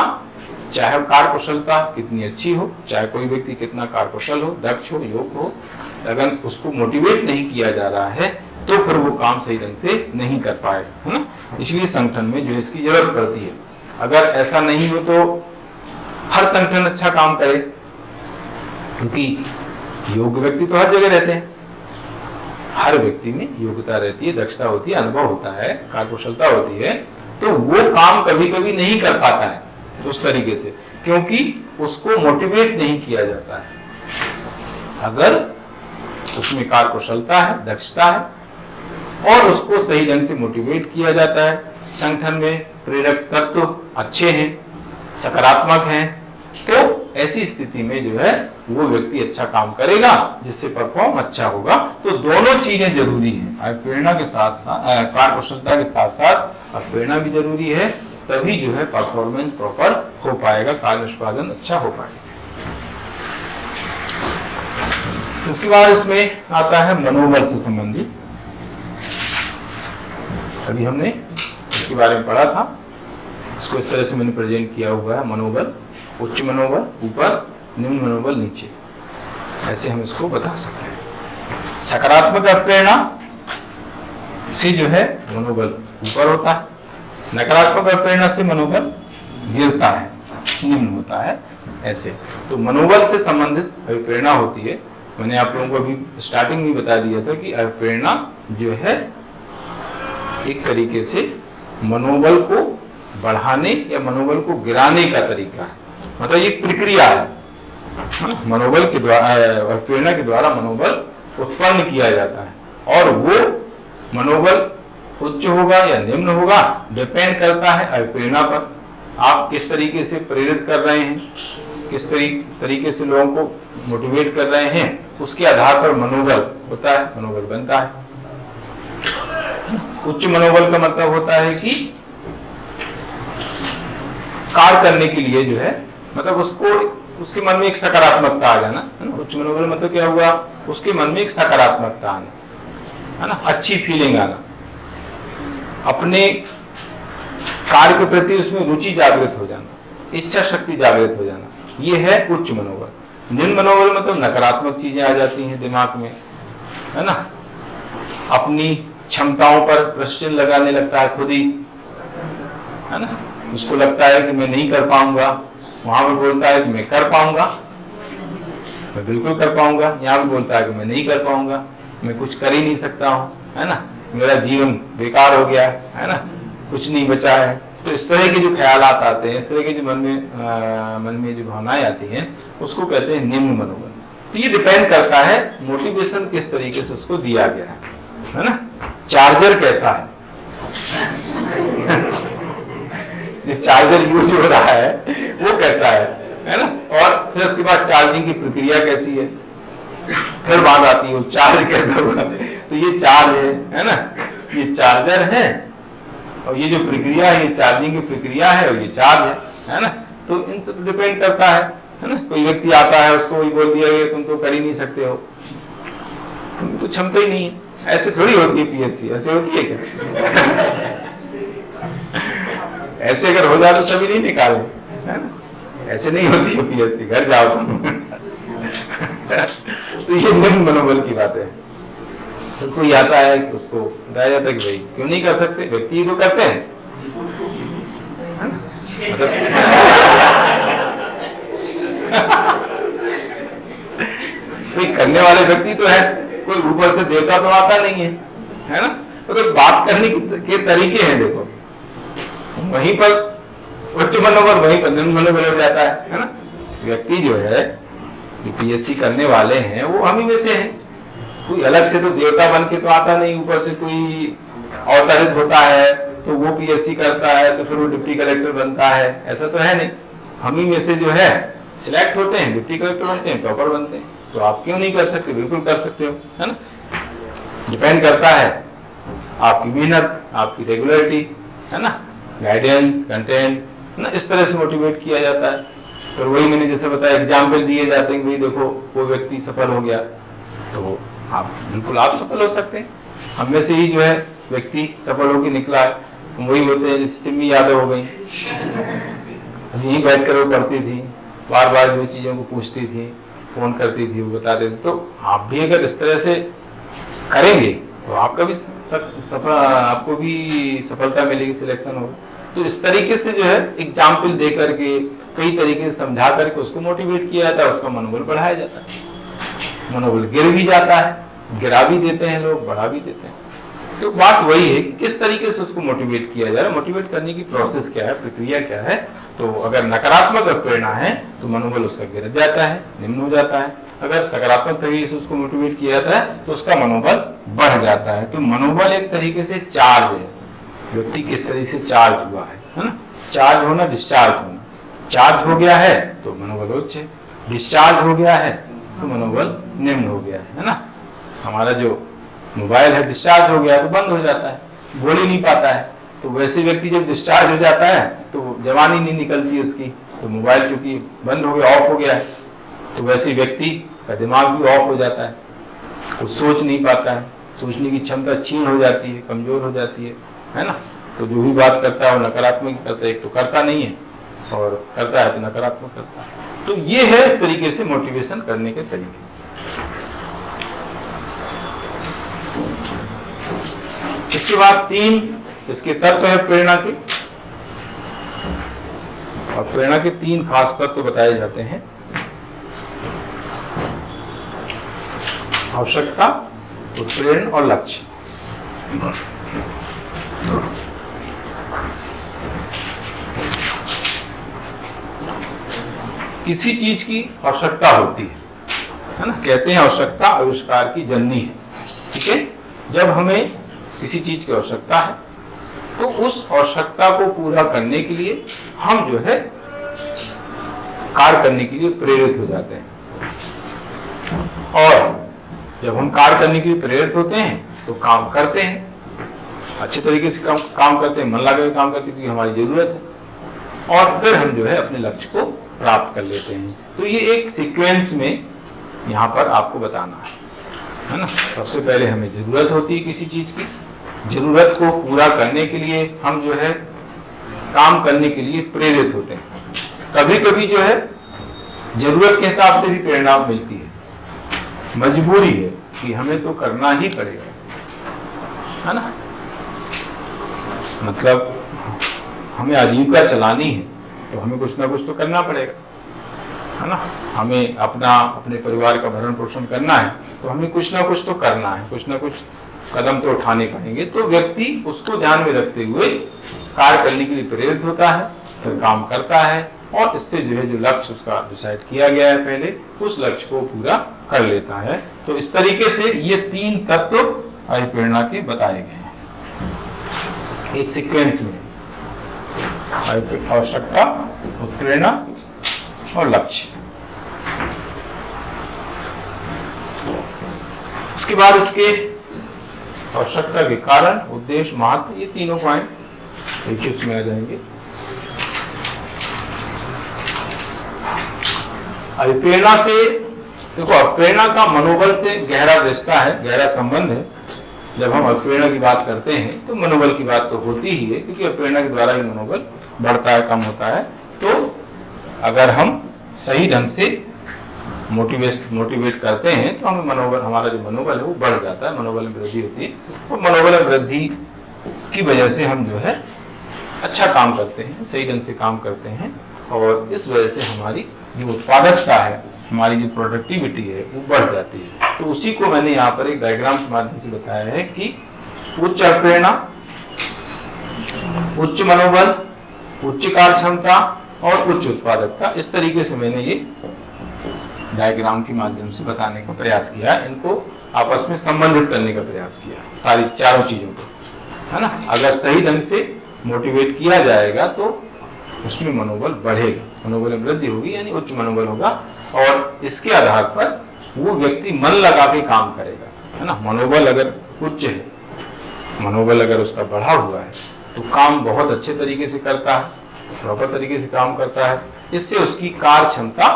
चाहे कार्य कुशलता कितनी अच्छी हो, चाहे कोई व्यक्ति कितना कार्य कुशल हो, दक्ष हो, योग्य हो, अगर उसको मोटिवेट नहीं किया जा रहा है तो फिर वो काम सही ढंग से नहीं कर पाए, है ना। इसलिए संगठन में जो है इसकी जरूरत पड़ती है। अगर ऐसा नहीं हो तो हर संगठन अच्छा काम करे, क्योंकि योग्य व्यक्ति तो हर जगह रहते हैं, हर व्यक्ति में योग्यता रहती है, दक्षता होती है, अनुभव होता है, कार्यकुशलता होती है, तो वो काम कभी कभी नहीं कर पाता है उस तरीके से, क्योंकि उसको मोटिवेट नहीं किया जाता है। अगर उसमें कार्यकुशलता है, दक्षता है और उसको सही ढंग से मोटिवेट किया जाता है, संगठन में प्रेरक तत्व अच्छे हैं, सकारात्मक हैं, तो ऐसी स्थिति में जो है वो व्यक्ति अच्छा काम करेगा, जिससे परफॉर्म अच्छा होगा। तो दोनों चीजें जरूरी है, प्रेरणा के साथ साथ कार्यकुशलता के साथ साथ प्रेरणा भी जरूरी है, तभी जो है परफॉर्मेंस प्रॉपर हो पाएगा, कार्य निष्पादन अच्छा हो पाएगा। इसके बाद इसमें आता है मनोबल से संबंधित। अभी हमने इसके बारे में पढ़ा था, उसको इस तरह से मैंने प्रेजेंट किया हुआ है, मनोबल, उच्च मनोबल ऊपर, निम्न मनोबल नीचे, ऐसे हम इसको बता सकते हैं। सकारात्मक प्रेरणा से जो है मनोबल ऊपर होता है, नकारात्मक प्रेरणा से मनोबल गिरता है, निम्न होता है, ऐसे। तो मनोबल से संबंधित अभिप्रेरणा होती है। मैंने आप लोगों को अभी स्टार्टिंग में बता दिया था कि अभिप्रेरणा जो है एक तरीके से मनोबल को बढ़ाने या मनोबल को गिराने का तरीका है, मतलब एक प्रक्रिया है। मनोबल के द्वारा, अभिप्रेरणा के द्वारा मनोबल उत्पन्न किया जाता है और वो मनोबल उच्च होगा या निम्न होगा डिपेंड करता है अभिप्रेरणा पर। आप किस तरीके से प्रेरित कर रहे हैं, किस तरीके से लोगों को मोटिवेट कर रहे हैं, उसके आधार पर मनोबल होता है, मनोबल बनता है। उच्च मनोबल का मतलब होता है कि कार्य करने के लिए जो है, मतलब उसके मन में एक सकारात्मकता आ जाना, है ना। उच्च मनोबल मतलब क्या हुआ, उसके मन में एक सकारात्मकता आना, है ना, अच्छी फीलिंग आना, अपने कार्य के प्रति उसमें रुचि जागृत हो जाना, इच्छा शक्ति जागृत हो जाना, ये है उच्च मनोबल। निम्न मनोबल मतलब नकारात्मक चीजें आ जाती हैं दिमाग में, है ना, अपनी क्षमताओं पर प्रश्न लगाने लगता है खुद ही, है ना, उसको लगता है कि मैं नहीं कर पाऊंगा, वहां पर बोलता है कि मैं कर पाऊंगा, मैं बिल्कुल कर पाऊंगा, यहाँ भी बोलता है कि मैं नहीं कर पाऊंगा, मैं कुछ कर ही नहीं सकता हूँ, है ना, मेरा जीवन बेकार हो गया है ना, कुछ नहीं बचा है। तो इस तरह के जो ख्यालात आते हैं, इस तरह के जो मन में जो भावनाएं आती हैं, उसको कहते हैं निम्न मनोबल। तो ये डिपेंड करता है मोटिवेशन किस तरीके से उसको दिया गया है ना। चार्जर कैसा है जो चार्जर यूज हो रहा है वो कैसा है ना, और फिर उसके बाद चार्जिंग की प्रक्रिया कैसी है, फिर बात आती है चार्ज कैसा हुआ। तो ये चार्ज है ना, ये चार्जर है, और ये जो प्रक्रिया है ये चार्जिंग की प्रक्रिया है, और ये चार्ज है ना। तो इन सब डिपेंड करता है ना। कोई व्यक्ति आता है, उसको वही बोल दिया कि तुम तो कर ही नहीं सकते हो, तुम तो क्षमता ही नहीं है। ऐसे थोड़ी होती है पीएससी, ऐसे होती है क्या? ऐसे अगर हो जाए तो सभी नहीं निकाले, है ना, ऐसे नहीं होती है पीएससी, घर जाओ तुम। तो ये निम्न मनोबल की बात है। तो कोई आता है, उसको बताया जाता है कि भाई क्यों नहीं कर सकते, व्यक्ति तो करते हैं, है ना, मतलब कोई करने वाले व्यक्ति तो है, कोई ऊपर से देवता तो आता नहीं है ना। तो बात करने के तरीके हैं, देखो वहीं पर उच्च मनोबल, वहीं पर निम्न मनोबल हो जाता है ना। व्यक्ति जो है पीएससी करने वाले हैं वो हम ही में से हैं, कोई अलग से तो देवता बन के तो आता नहीं, ऊपर से कोई अवतरित होता है तो वो पीएससी करता है तो फिर वो डिप्टी कलेक्टर बनता है, ऐसा तो है नहीं। हम ही में से जो है सिलेक्ट होते हैं, डिप्टी कलेक्टर बनते हैं, टॉपर बनते हैं। तो आप क्यों नहीं कर सकते, बिल्कुल कर सकते हो, है ना। डिपेंड करता है आपकी मेहनत, आपकी रेगुलरिटी, है ना, गाइडेंस, कंटेंट, है ना, इस तरह से मोटिवेट किया जाता है। फिर वही मैंने जैसे बताया, एग्जाम्पल दिए जाते हैं, भाई देखो वो व्यक्ति सफल हो गया तो आप बिल्कुल आप सफल हो सकते हैं। हम में से ही जो है व्यक्ति सफल होकर निकला है, वही होते हैं जैसे सिमी यादव हो गई, यहीं बैठ कर वो पढ़ती थी, बार बार जो चीज़ों को पूछती थी, फोन करती थी, वो बताते थे। तो आप भी अगर इस तरह से करेंगे तो आपका भी आपको भी सफलता मिलेगी, सिलेक्शन होगा। तो इस तरीके से जो है एग्जाम्पल दे करके, कई तरीके से समझा करके उसको मोटिवेट किया जाता है, उसका मनोबल बढ़ाया जाता है। मनोबल गिर भी जाता है, गिरा भी देते हैं लोग, बढ़ा भी देते हैं। तो बात वही है कि किस तरीके से उसको मोटिवेट किया जा रहा है, मोटिवेट करने की प्रोसेस क्या है, प्रक्रिया क्या है। तो अगर नकारात्मक प्रेरणा है तो मनोबल उसका गिर जाता है, निम्न हो जाता है। अगर सकारात्मक तरीके से उसको मोटिवेट किया जाता है तो उसका मनोबल बढ़ जाता है। तो मनोबल एक तरीके से चार्ज है, व्यक्ति किस तरीके से चार्ज हुआ है ना। चार्ज होना, डिस्चार्ज होना। चार्ज हो गया है तो मनोबल उच्च है, डिस्चार्ज हो गया है तो मनोबल निम्न हो गया है ना। हमारा जो मोबाइल है डिस्चार्ज हो गया तो बंद हो जाता है, बोल ही नहीं पाता है। तो वैसे व्यक्ति जब डिस्चार्ज हो जाता है तो जवानी नहीं निकलती उसकी, तो मोबाइल चूंकि बंद हो गया, ऑफ हो गया है, तो वैसे व्यक्ति का दिमाग भी ऑफ हो जाता है, वो सोच नहीं पाता है, सोचने की क्षमता क्षीण हो जाती है, कमजोर हो जाती है ना। तो जो भी बात करता है वो नकारात्मक ही करता है, एक तो करता नहीं है और करता है तो नकारात्मक करता है। तो ये है इस तरीके से मोटिवेशन करने के तरीके। इसके बाद 3 इसके तत्व है प्रेरणा के, और प्रेरणा के 3 खास तत्व बताए जाते हैं। आवश्यकता, उत्प्रेरण और लक्ष्य। किसी चीज की आवश्यकता होती है ना, कहते हैं आवश्यकता आविष्कार की जननी है। ठीक है, जब हमें किसी चीज की आवश्यकता है तो उस आवश्यकता को पूरा करने के लिए हम जो है कार्य करने के लिए प्रेरित हो जाते हैं, और जब हम कार्य करने के लिए प्रेरित होते हैं तो काम करते हैं, अच्छे तरीके से काम करते हैं, मन लगा के काम करते हैं क्योंकि हमारी जरूरत है, और फिर हम जो है अपने लक्ष्य को प्राप्त कर लेते हैं। तो ये एक सीक्वेंस में यहाँ पर आपको बताना है ना। सबसे पहले हमें जरूरत होती है किसी चीज की, जरूरत को पूरा करने के लिए हम जो है काम करने के लिए प्रेरित होते हैं। कभी कभी जो है जरूरत के हिसाब से भी प्रेरणा मिलती है, मजबूरी है कि हमें तो करना ही पड़ेगा, है ना, मतलब हमें आजीविका चलानी है तो हमें कुछ ना कुछ तो करना पड़ेगा, है ना, हमें अपने परिवार का भरण पोषण करना है तो हमें कुछ ना कुछ तो करना है, कुछ ना कुछ कदम तो उठाने पड़ेंगे। तो व्यक्ति उसको ध्यान में रखते हुए कार्य करने के लिए प्रेरित होता है, फिर काम करता है, और इससे जो है जो लक्ष्य उसका डिसाइड किया गया है पहले, उस लक्ष्य को पूरा कर लेता है। तो इस तरीके से ये 3 तत्व प्रेरणा के बताए गए हैं एक सीक्वेंस में, आवश्यकता, उत्प्रेरणा और लक्ष्य। उसके बाद इसके आवश्यकता के कारण, उद्देश्य, महत्व, ये तीनों पॉइंट एक ही उसमें आ जाएंगे। प्रेरणा से देखो, प्रेरणा का मनोबल से गहरा रिश्ता है, गहरा संबंध है। जब हम प्रेरणा की बात करते हैं तो मनोबल की बात तो होती ही है, क्योंकि प्रेरणा के द्वारा ही मनोबल बढ़ता है, कम होता है। तो अगर हम सही ढंग से मोटिवेट करते हैं तो हमें मनोबल, हमारा जो मनोबल है वो बढ़ जाता है, मनोबल में वृद्धि होती है, और मनोबल में वृद्धि की वजह से हम जो है अच्छा काम करते हैं, सही ढंग से काम करते हैं, और इस वजह से हमारी जो उत्पादकता है, हमारी जो प्रोडक्टिविटी है वो बढ़ जाती है। तो उसी को मैंने यहाँ पर एक डायग्राम के माध्यम से बताया है कि उच्च प्रेरणा, उच्च मनोबल, उच्च कार्य क्षमता और उच्च उत्पादकता, इस तरीके से मैंने ये डायग्राम के माध्यम से बताने का प्रयास किया, इनको आपस में संबंधित करने का प्रयास किया, सारी चारों चीजों को, है ना। अगर सही ढंग से मोटिवेट किया जाएगा तो उसमें मनोबल बढ़ेगा, मनोबल में वृद्धि होगी, यानी उच्च मनोबल होगा, और इसके आधार पर वो व्यक्ति मन लगा के काम करेगा, है ना। मनोबल अगर उच्च है, मनोबल अगर उसका बढ़ा हुआ है तो काम बहुत अच्छे तरीके से करता है, प्रॉपर तरीके से काम करता है, इससे उसकी कार्य क्षमता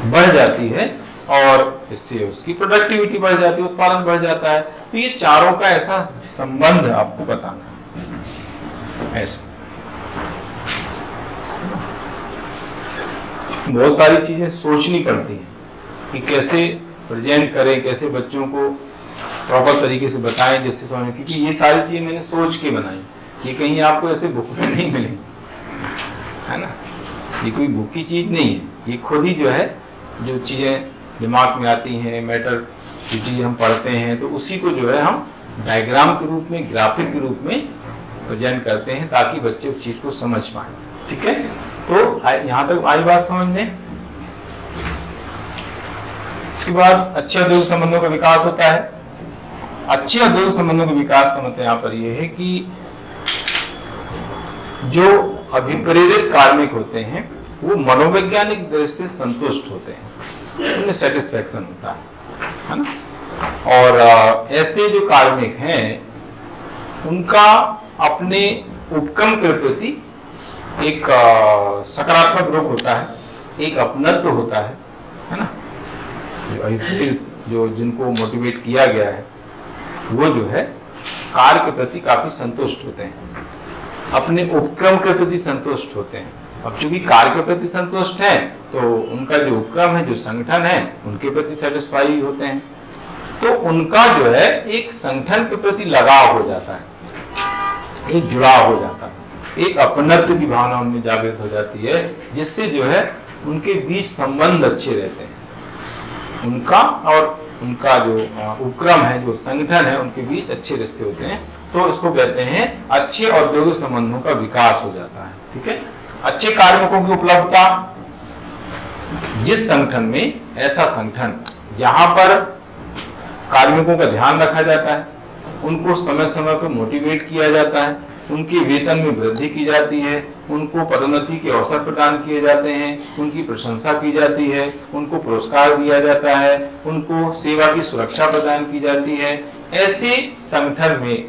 बढ़ जाती है, और इससे उसकी प्रोडक्टिविटी बढ़ जाती है, उत्पादन बढ़ जाता है। तो ये चारों का ऐसा संबंध आपको बताना है। ऐसा बहुत सारी चीजें सोचनी पड़ती हैं कि कैसे प्रेजेंट करें, कैसे बच्चों को प्रॉपर तरीके से बताएं जिससे समझ, क्योंकि ये सारी चीजें मैंने सोच के बनाई, ये कहीं आपको ऐसे बुक में नहीं मिलेगी, है ना, ये कोई बुक की चीज नहीं है, ये खुद ही जो है, जो चीजें दिमाग में आती हैं, मैटर जो चीज़ हम पढ़ते हैं, तो उसी को जो है हम डायग्राम के रूप में, ग्राफिक के रूप में प्रेजेंट करते हैं ताकि बच्चे उस चीज को समझ पाए। ठीक है, तो यहाँ तक आई बात समझ में। इसके बाद अच्छे औद्योगिक संबंधों का विकास होता है। अच्छे औद्योगिक संबंधों के विकास का मतलब यहाँ पर यह है कि जो अभिप्रेरित कार्मिक होते हैं वो मनोवैज्ञानिक दृष्टि से संतुष्ट होते हैं, उनमें सेटिस्फैक्शन होता है ना। और ऐसे जो कार्मिक हैं उनका अपने उपक्रम के प्रति एक सकारात्मक रुख होता है, एक अपनत्व होता है ना। जो जिनको मोटिवेट किया गया है वो जो है कार्य के प्रति काफी संतुष्ट होते हैं, अपने उपक्रम के प्रति संतुष्ट होते हैं। अब चूंकि कार्य के प्रति संतुष्ट है तो उनका जो उपक्रम है, जो संगठन है, उनके प्रति सेटिस्फाई होते हैं, तो उनका जो है एक संगठन के प्रति लगाव हो जाता है, एक जुड़ाव हो जाता है, एक अपनत्व की भावना उनमें जागृत हो जाती है, जिससे जो है उनके बीच संबंध अच्छे रहते हैं। उनका और उनका जो उपक्रम है, जो संगठन है, उनके बीच अच्छे रिश्ते होते हैं, तो इसको कहते हैं अच्छे औद्योगिक संबंधों का विकास हो जाता है। ठीक है, अच्छे कार्मिकों की उपलब्धता, जिस संगठन में, ऐसा संगठन जहां पर कार्मिकों का ध्यान रखा जाता है, उनको समय समय पर मोटिवेट किया जाता है, उनके वेतन में वृद्धि की जाती है, उनको पदोन्नति के अवसर प्रदान किए जाते हैं, उनकी प्रशंसा की जाती है, उनको पुरस्कार दिया जाता है, उनको सेवा की सुरक्षा प्रदान की जाती है, ऐसे संगठन में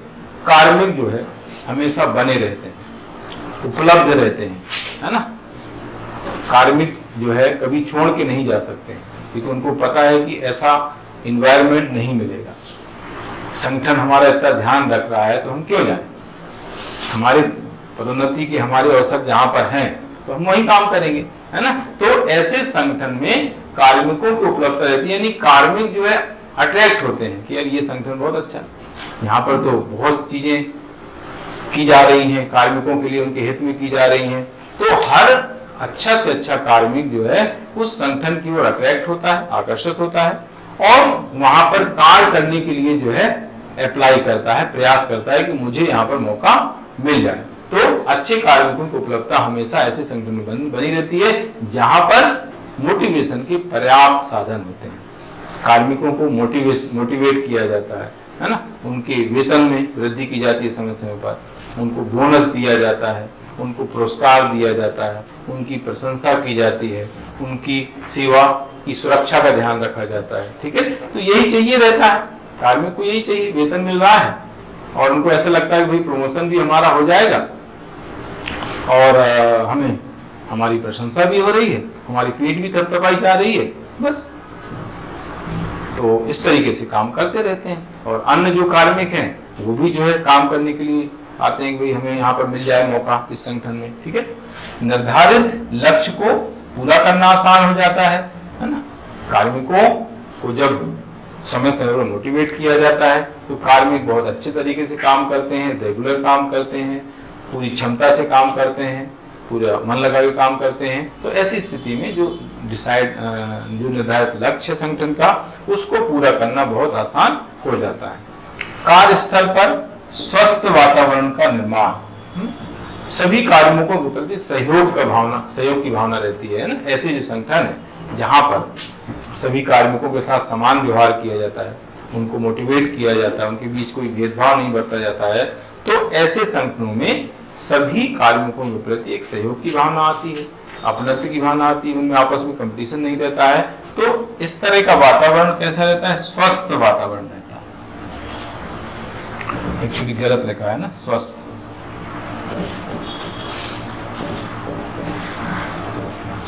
कार्मिक जो है हमेशा बने रहते हैं, उपलब्ध रहते हैं, है ना। कार्मिक जो है कभी छोड़ के नहीं जा सकते, क्योंकि उनको पता है कि ऐसा इन्वायरमेंट नहीं मिलेगा। संगठन हमारा इतना ध्यान रख रहा है तो हम क्यों जाएं, हमारे पदोन्नति के हमारे अवसर जहां पर हैं तो हम वही काम करेंगे, है ना। तो ऐसे संगठन में कार्मिकों की उपलब्धता रहती है, यानी कार्मिक जो है अट्रैक्ट होते हैं कि यार ये संगठन बहुत अच्छा है, यहाँ पर तो बहुत चीजें की जा रही हैं, कार्मिकों के लिए, उनके हित में की जा रही हैं। तो हर अच्छा से अच्छा कार्मिक जो है उस संगठन की ओर अट्रैक्ट होता है, आकर्षित होता है, और वहां पर कार्य करने के लिए जो है अप्लाई करता है, प्रयास करता है कि मुझे यहाँ पर मौका मिल जाए। तो अच्छे कार्मिकों की उपलब्धता हमेशा ऐसे संगठन में बनी रहती है जहां पर मोटिवेशन के पर्याप्त साधन होते हैं, कार्मिकों को मोटिवेट किया जाता है ना, उनके वेतन में वृद्धि की जाती है समय समय पर, उनको बोनस दिया जाता है, उनको पुरस्कार दिया जाता है, उनकी प्रशंसा की जाती है, उनकी सेवा की सुरक्षा का ध्यान रखा जाता है। ठीक है, तो यही चाहिए रहता है कार्मिक को, यही चाहिए, वेतन मिल रहा है और उनको ऐसा लगता है कि भाई प्रमोशन भी हमारा हो जाएगा और हमें हमारी प्रशंसा भी हो रही है, हमारी पीठ भी थपथपाई जा रही है, बस। तो इस तरीके से काम करते रहते हैं। और अन्य जो कार्मिक हैं वो भी जो है काम करने के लिए आते हैं कि भाई हमें यहाँ पर मिल जाए मौका इस संगठन में। ठीक है, निर्धारित लक्ष्य को पूरा करना आसान हो जाता है ना। कार्मिकों को जब समय समय पर मोटिवेट किया जाता है तो कार्मिक बहुत अच्छे तरीके से काम करते हैं, रेगुलर काम करते हैं, पूरी क्षमता से काम करते हैं, पूरा मन लगा के काम करते हैं। तो ऐसी स्थिति में जो निर्धारित लक्ष्य संगठन का, उसको पूरा करना बहुत आसान हो जाता है। कार्यस्थल पर स्वस्थ वातावरण का निर्माण, सभी कार्मिकों के प्रति सहयोग की भावना रहती है ना। ऐसे जो संगठन है जहां पर सभी कार्मिकों के साथ समान व्यवहार किया जाता है, उनको मोटिवेट किया जाता है, उनके बीच कोई भेदभाव नहीं बरता जाता है, तो ऐसे संगठनों में सभी कार्मिकों के प्रति एक सहयोग की भावना आती है, अपनत्व की भावना आती है, उनमें आपस में कंपटीशन नहीं रहता है। तो इस तरह का वातावरण कैसा रहता है, स्वस्थ वातावरण रहता है। एक्चुअली गलत लिखा है ना, स्वस्थ,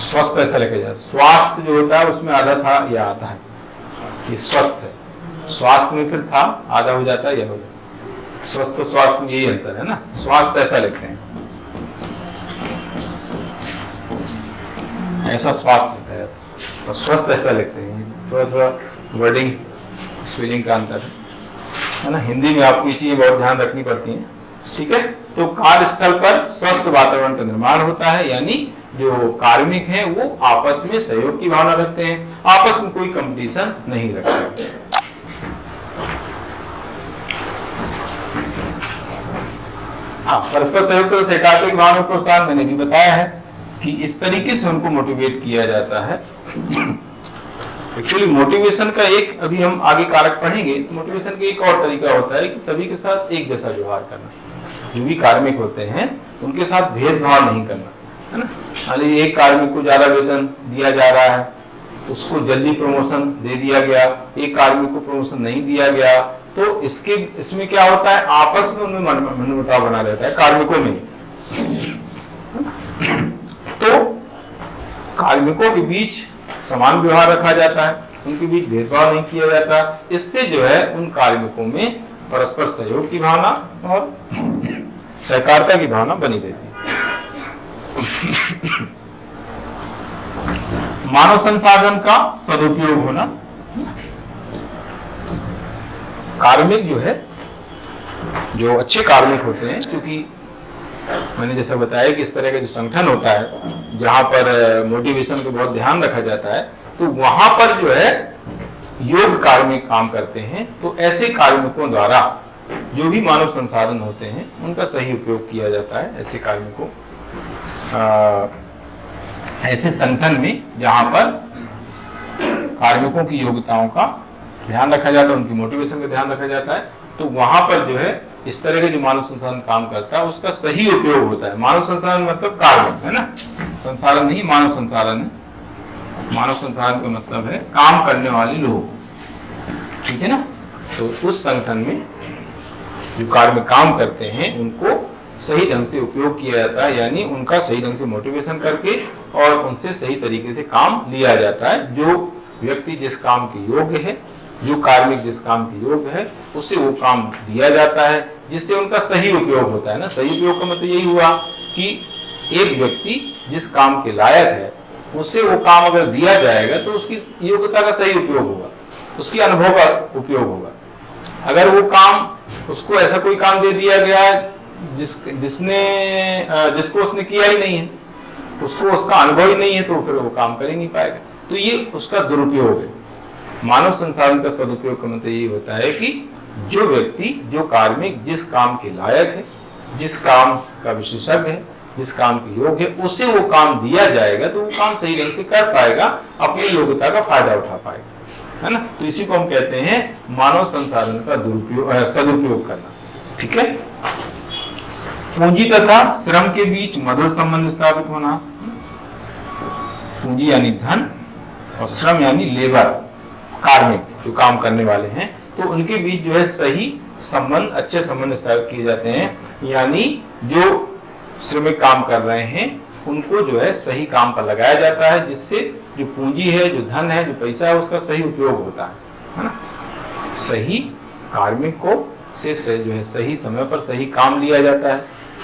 स्वस्थ ऐसा लिखा जाए। स्वास्थ्य जो होता है उसमें आधा था या आधा है, ये स्वस्थ है, स्वास्थ्य में फिर था आधा हो जाता है या हो जाता है। स्वस्थ स्वास्थ्य में यही अंतर है ना, स्वास्थ्य ऐसा लिखते हैं, ऐसा स्वास्थ्य लिखा जाता है और स्वस्थ ऐसा लिखते हैं। थोड़ा थोड़ा वर्डिंग स्पेलिंग का अंतर है ना। हिंदी में आपको ये चीजें बहुत ध्यान रखनी पड़ती हैं। ठीक है, तो कार्यस्थल पर स्वस्थ वातावरण का निर्माण होता है, यानी जो कार्मिक हैं वो आपस में सहयोग की भावना रखते हैं, आपस में कोई कंपटीशन नहीं रखते। हाँ, परस्पर सहयोग तो सकारात्मक भावना को साथ मैंने भी बताया है कि इस तरीके से उनको मोटिवेट किया जाता है। एक्चुअली मोटिवेशन का एक, अभी हम आगे कारक पढ़ेंगे, तो मोटिवेशन का एक और तरीका होता है कि सभी के साथ एक जैसा व्यवहार करना। जो भी कार्मिक होते हैं उनके साथ भेदभाव नहीं करना, है ना। हालांकि एक कार्मिक को ज्यादा वेतन दिया जा रहा है, उसको जल्दी प्रमोशन दे दिया गया, एक कार्मिक को प्रमोशन नहीं दिया गया, तो इसमें क्या होता है, आपस में उनमें मनमुटाव बना रहता है कार्मिकों में। तो कार्मिकों के बीच समान व्यवहार रखा जाता है, उनके बीच भेदभाव नहीं किया जाता। इससे जो है उन कार्मिकों में परस्पर सहयोग की भावना और सहकारिता की भावना बनी रहती है। मानव संसाधन का सदुपयोग होना, कार्मिक जो है, जो अच्छे कार्मिक होते हैं, क्योंकि मैंने जैसा बताया कि इस तरह का जो संगठन होता है जहां पर मोटिवेशन को बहुत ध्यान रखा जाता है, तो वहां पर जो है योग कार्मिक काम करते हैं। तो ऐसे कार्मिकों द्वारा जो भी मानव संसाधन होते हैं उनका सही उपयोग किया जाता है। ऐसे कार्मिकों ऐसे संगठन में जहां पर कार्मिकों की योग्यताओं का ध्यान रखा जाता है, उनकी मोटिवेशन का ध्यान रखा जाता है, तो वहां पर जो है इस तरह के जो मानव संसाधन काम करता है उसका सही उपयोग होता है। मानव संसाधन मतलब कार्मिक है ना, संसाधन नहीं, मानव संसाधन है। मानव संसाधन का मतलब है काम करने वाले लोग, ठीक है ना। तो उस संगठन में जो कार्मिक काम करते हैं उनको सही ढंग से उपयोग किया जाता है, यानी उनका सही ढंग से मोटिवेशन करके और उनसे सही तरीके से काम लिया जाता है। जो व्यक्ति जिस काम के योग्य है, जो कार्मिक जिस काम के योग्य है, उससे वो काम दिया जाता है जिससे उनका सही उपयोग होता है ना। सही उपयोग का मतलब यही हुआ कि एक व्यक्ति जिस काम के लायक है उससे वो काम अगर दिया जाएगा तो उसकी योग्यता का सही उपयोग होगा, उसके अनुभव का उपयोग होगा। अगर वो काम, उसको ऐसा कोई काम दे दिया गया जिसको उसने किया ही नहीं है, उसको उसका अनुभव ही नहीं है, तो फिर वो काम कर ही नहीं पाएगा। तो ये उसका दुरुपयोग है। मानव संसाधन का सदुपयोग का मतलब ये होता है कि जो व्यक्ति, जो कार्मिक जिस काम के लायक है, जिस काम का विशेषज्ञ है, जिस काम के योग्य है, उसे वो काम दिया जाएगा तो वो काम सही ढंग से कर पाएगा, अपनी योग्यता का फायदा उठा पाएगा, है ना। तो इसी को हम कहते हैं मानव संसाधन का दुरुपयोग, सदुपयोग करना, ठीक है। पूंजी तथा श्रम के बीच मधुर संबंध स्थापित होना। पूंजी यानी धन और श्रम यानी लेबर, कार्मिक जो काम करने वाले हैं, तो उनके बीच जो है सही संबंध, अच्छे संबंध स्थापित किए जाते हैं। यानी जो श्रमिक काम कर रहे हैं उनको जो है सही काम पर लगाया जाता है, जिससे जो पूंजी है, जो धन है, जो पैसा है, उसका सही उपयोग होता है ना। सही कार्मिक को से जो है सही समय पर सही काम लिया जाता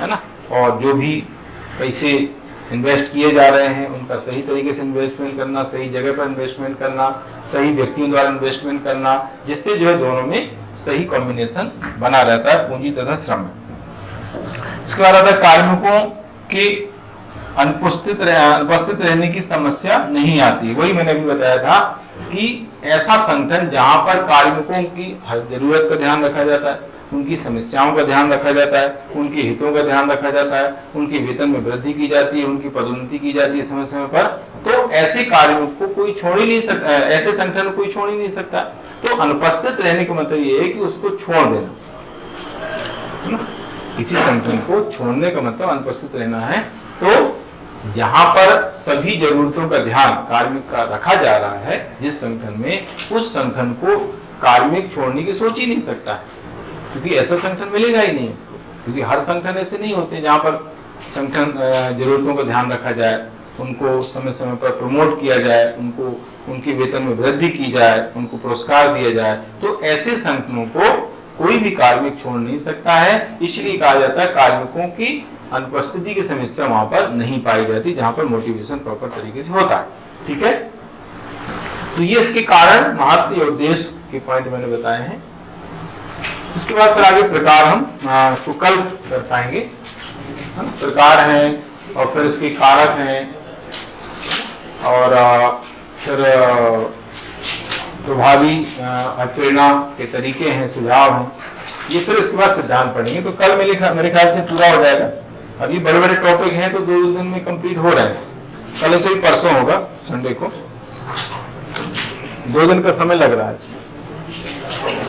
है ना। और जो भी पैसे इन्वेस्ट किए जा रहे हैं उनका सही तरीके से इन्वेस्टमेंट करना, सही जगह पर इन्वेस्टमेंट करना, सही व्यक्तियों द्वारा इन्वेस्टमेंट करना, जिससे जो है दोनों में सही कॉम्बिनेशन बना रहता है पूंजी तथा श्रम। इसके बाद आता है कार्मिकों के अनुपस्थित रहने की समस्या नहीं आती। वही मैंने अभी बताया था कि ऐसा संगठन जहां पर कार्मिकों की हर जरूरत का ध्यान रखा जाता है, उनकी समस्याओं का ध्यान रखा जाता है, उनके हितों का ध्यान रखा जाता है, उनके वेतन में वृद्धि की जाती है, उनकी पदोन्नति की जाती है समय समय पर, तो ऐसे कार्मिक को कोई छोड़ ही नहीं सकता, ऐसे संगठन को कोई छोड़ ही नहीं सकता। तो अनुपस्थित रहने का मतलब ये है कि उसको छोड़ देना, किसी संगठन को छोड़ने का मतलब अनुपस्थित रहना है। तो जहां पर सभी जरूरतों का ध्यान कार्मिक का रखा जा रहा है जिस संगठन में, उस संगठन को कार्मिक छोड़ने की सोच ही नहीं सकता है, क्योंकि ऐसा संगठन मिलेगा ही नहीं उसको। क्योंकि हर संगठन ऐसे नहीं होते जहां पर संगठन जरूरतों का ध्यान रखा जाए, उनको समय समय पर प्रमोट किया जाए, उनको उनके वेतन में वृद्धि की जाए, उनको पुरस्कार दिया जाए। तो ऐसे संगठनों को कोई भी कार्मिक छोड़ नहीं सकता है। इसलिए कहा जाता है कार्मिकों की अनुपस्थिति की समस्या वहां पर नहीं पाई जाती, जहां पर मोटिवेशन प्रॉपर तरीके से होता है, ठीक है। तो ये इसके कारण, महत्व और उद्देश्य के पॉइंट मैंने बताए हैं। इसके बाद फिर आगे प्रकार हम इसको कल कर पाएंगे। प्रकार हैं और फिर इसके कारक हैं और फिर प्रभावी प्रेरणा के तरीके हैं, सुझाव हैं, ये फिर इसके बाद सिद्धांत पढ़ेंगे। तो कल मेरे ख्याल से पूरा हो जाएगा। अभी बड़े बड़े टॉपिक हैं तो 2 दिन में कंप्लीट हो रहे हैं। कल से ही परसों होगा, संडे को। 2 दिन का समय लग रहा है इसमें।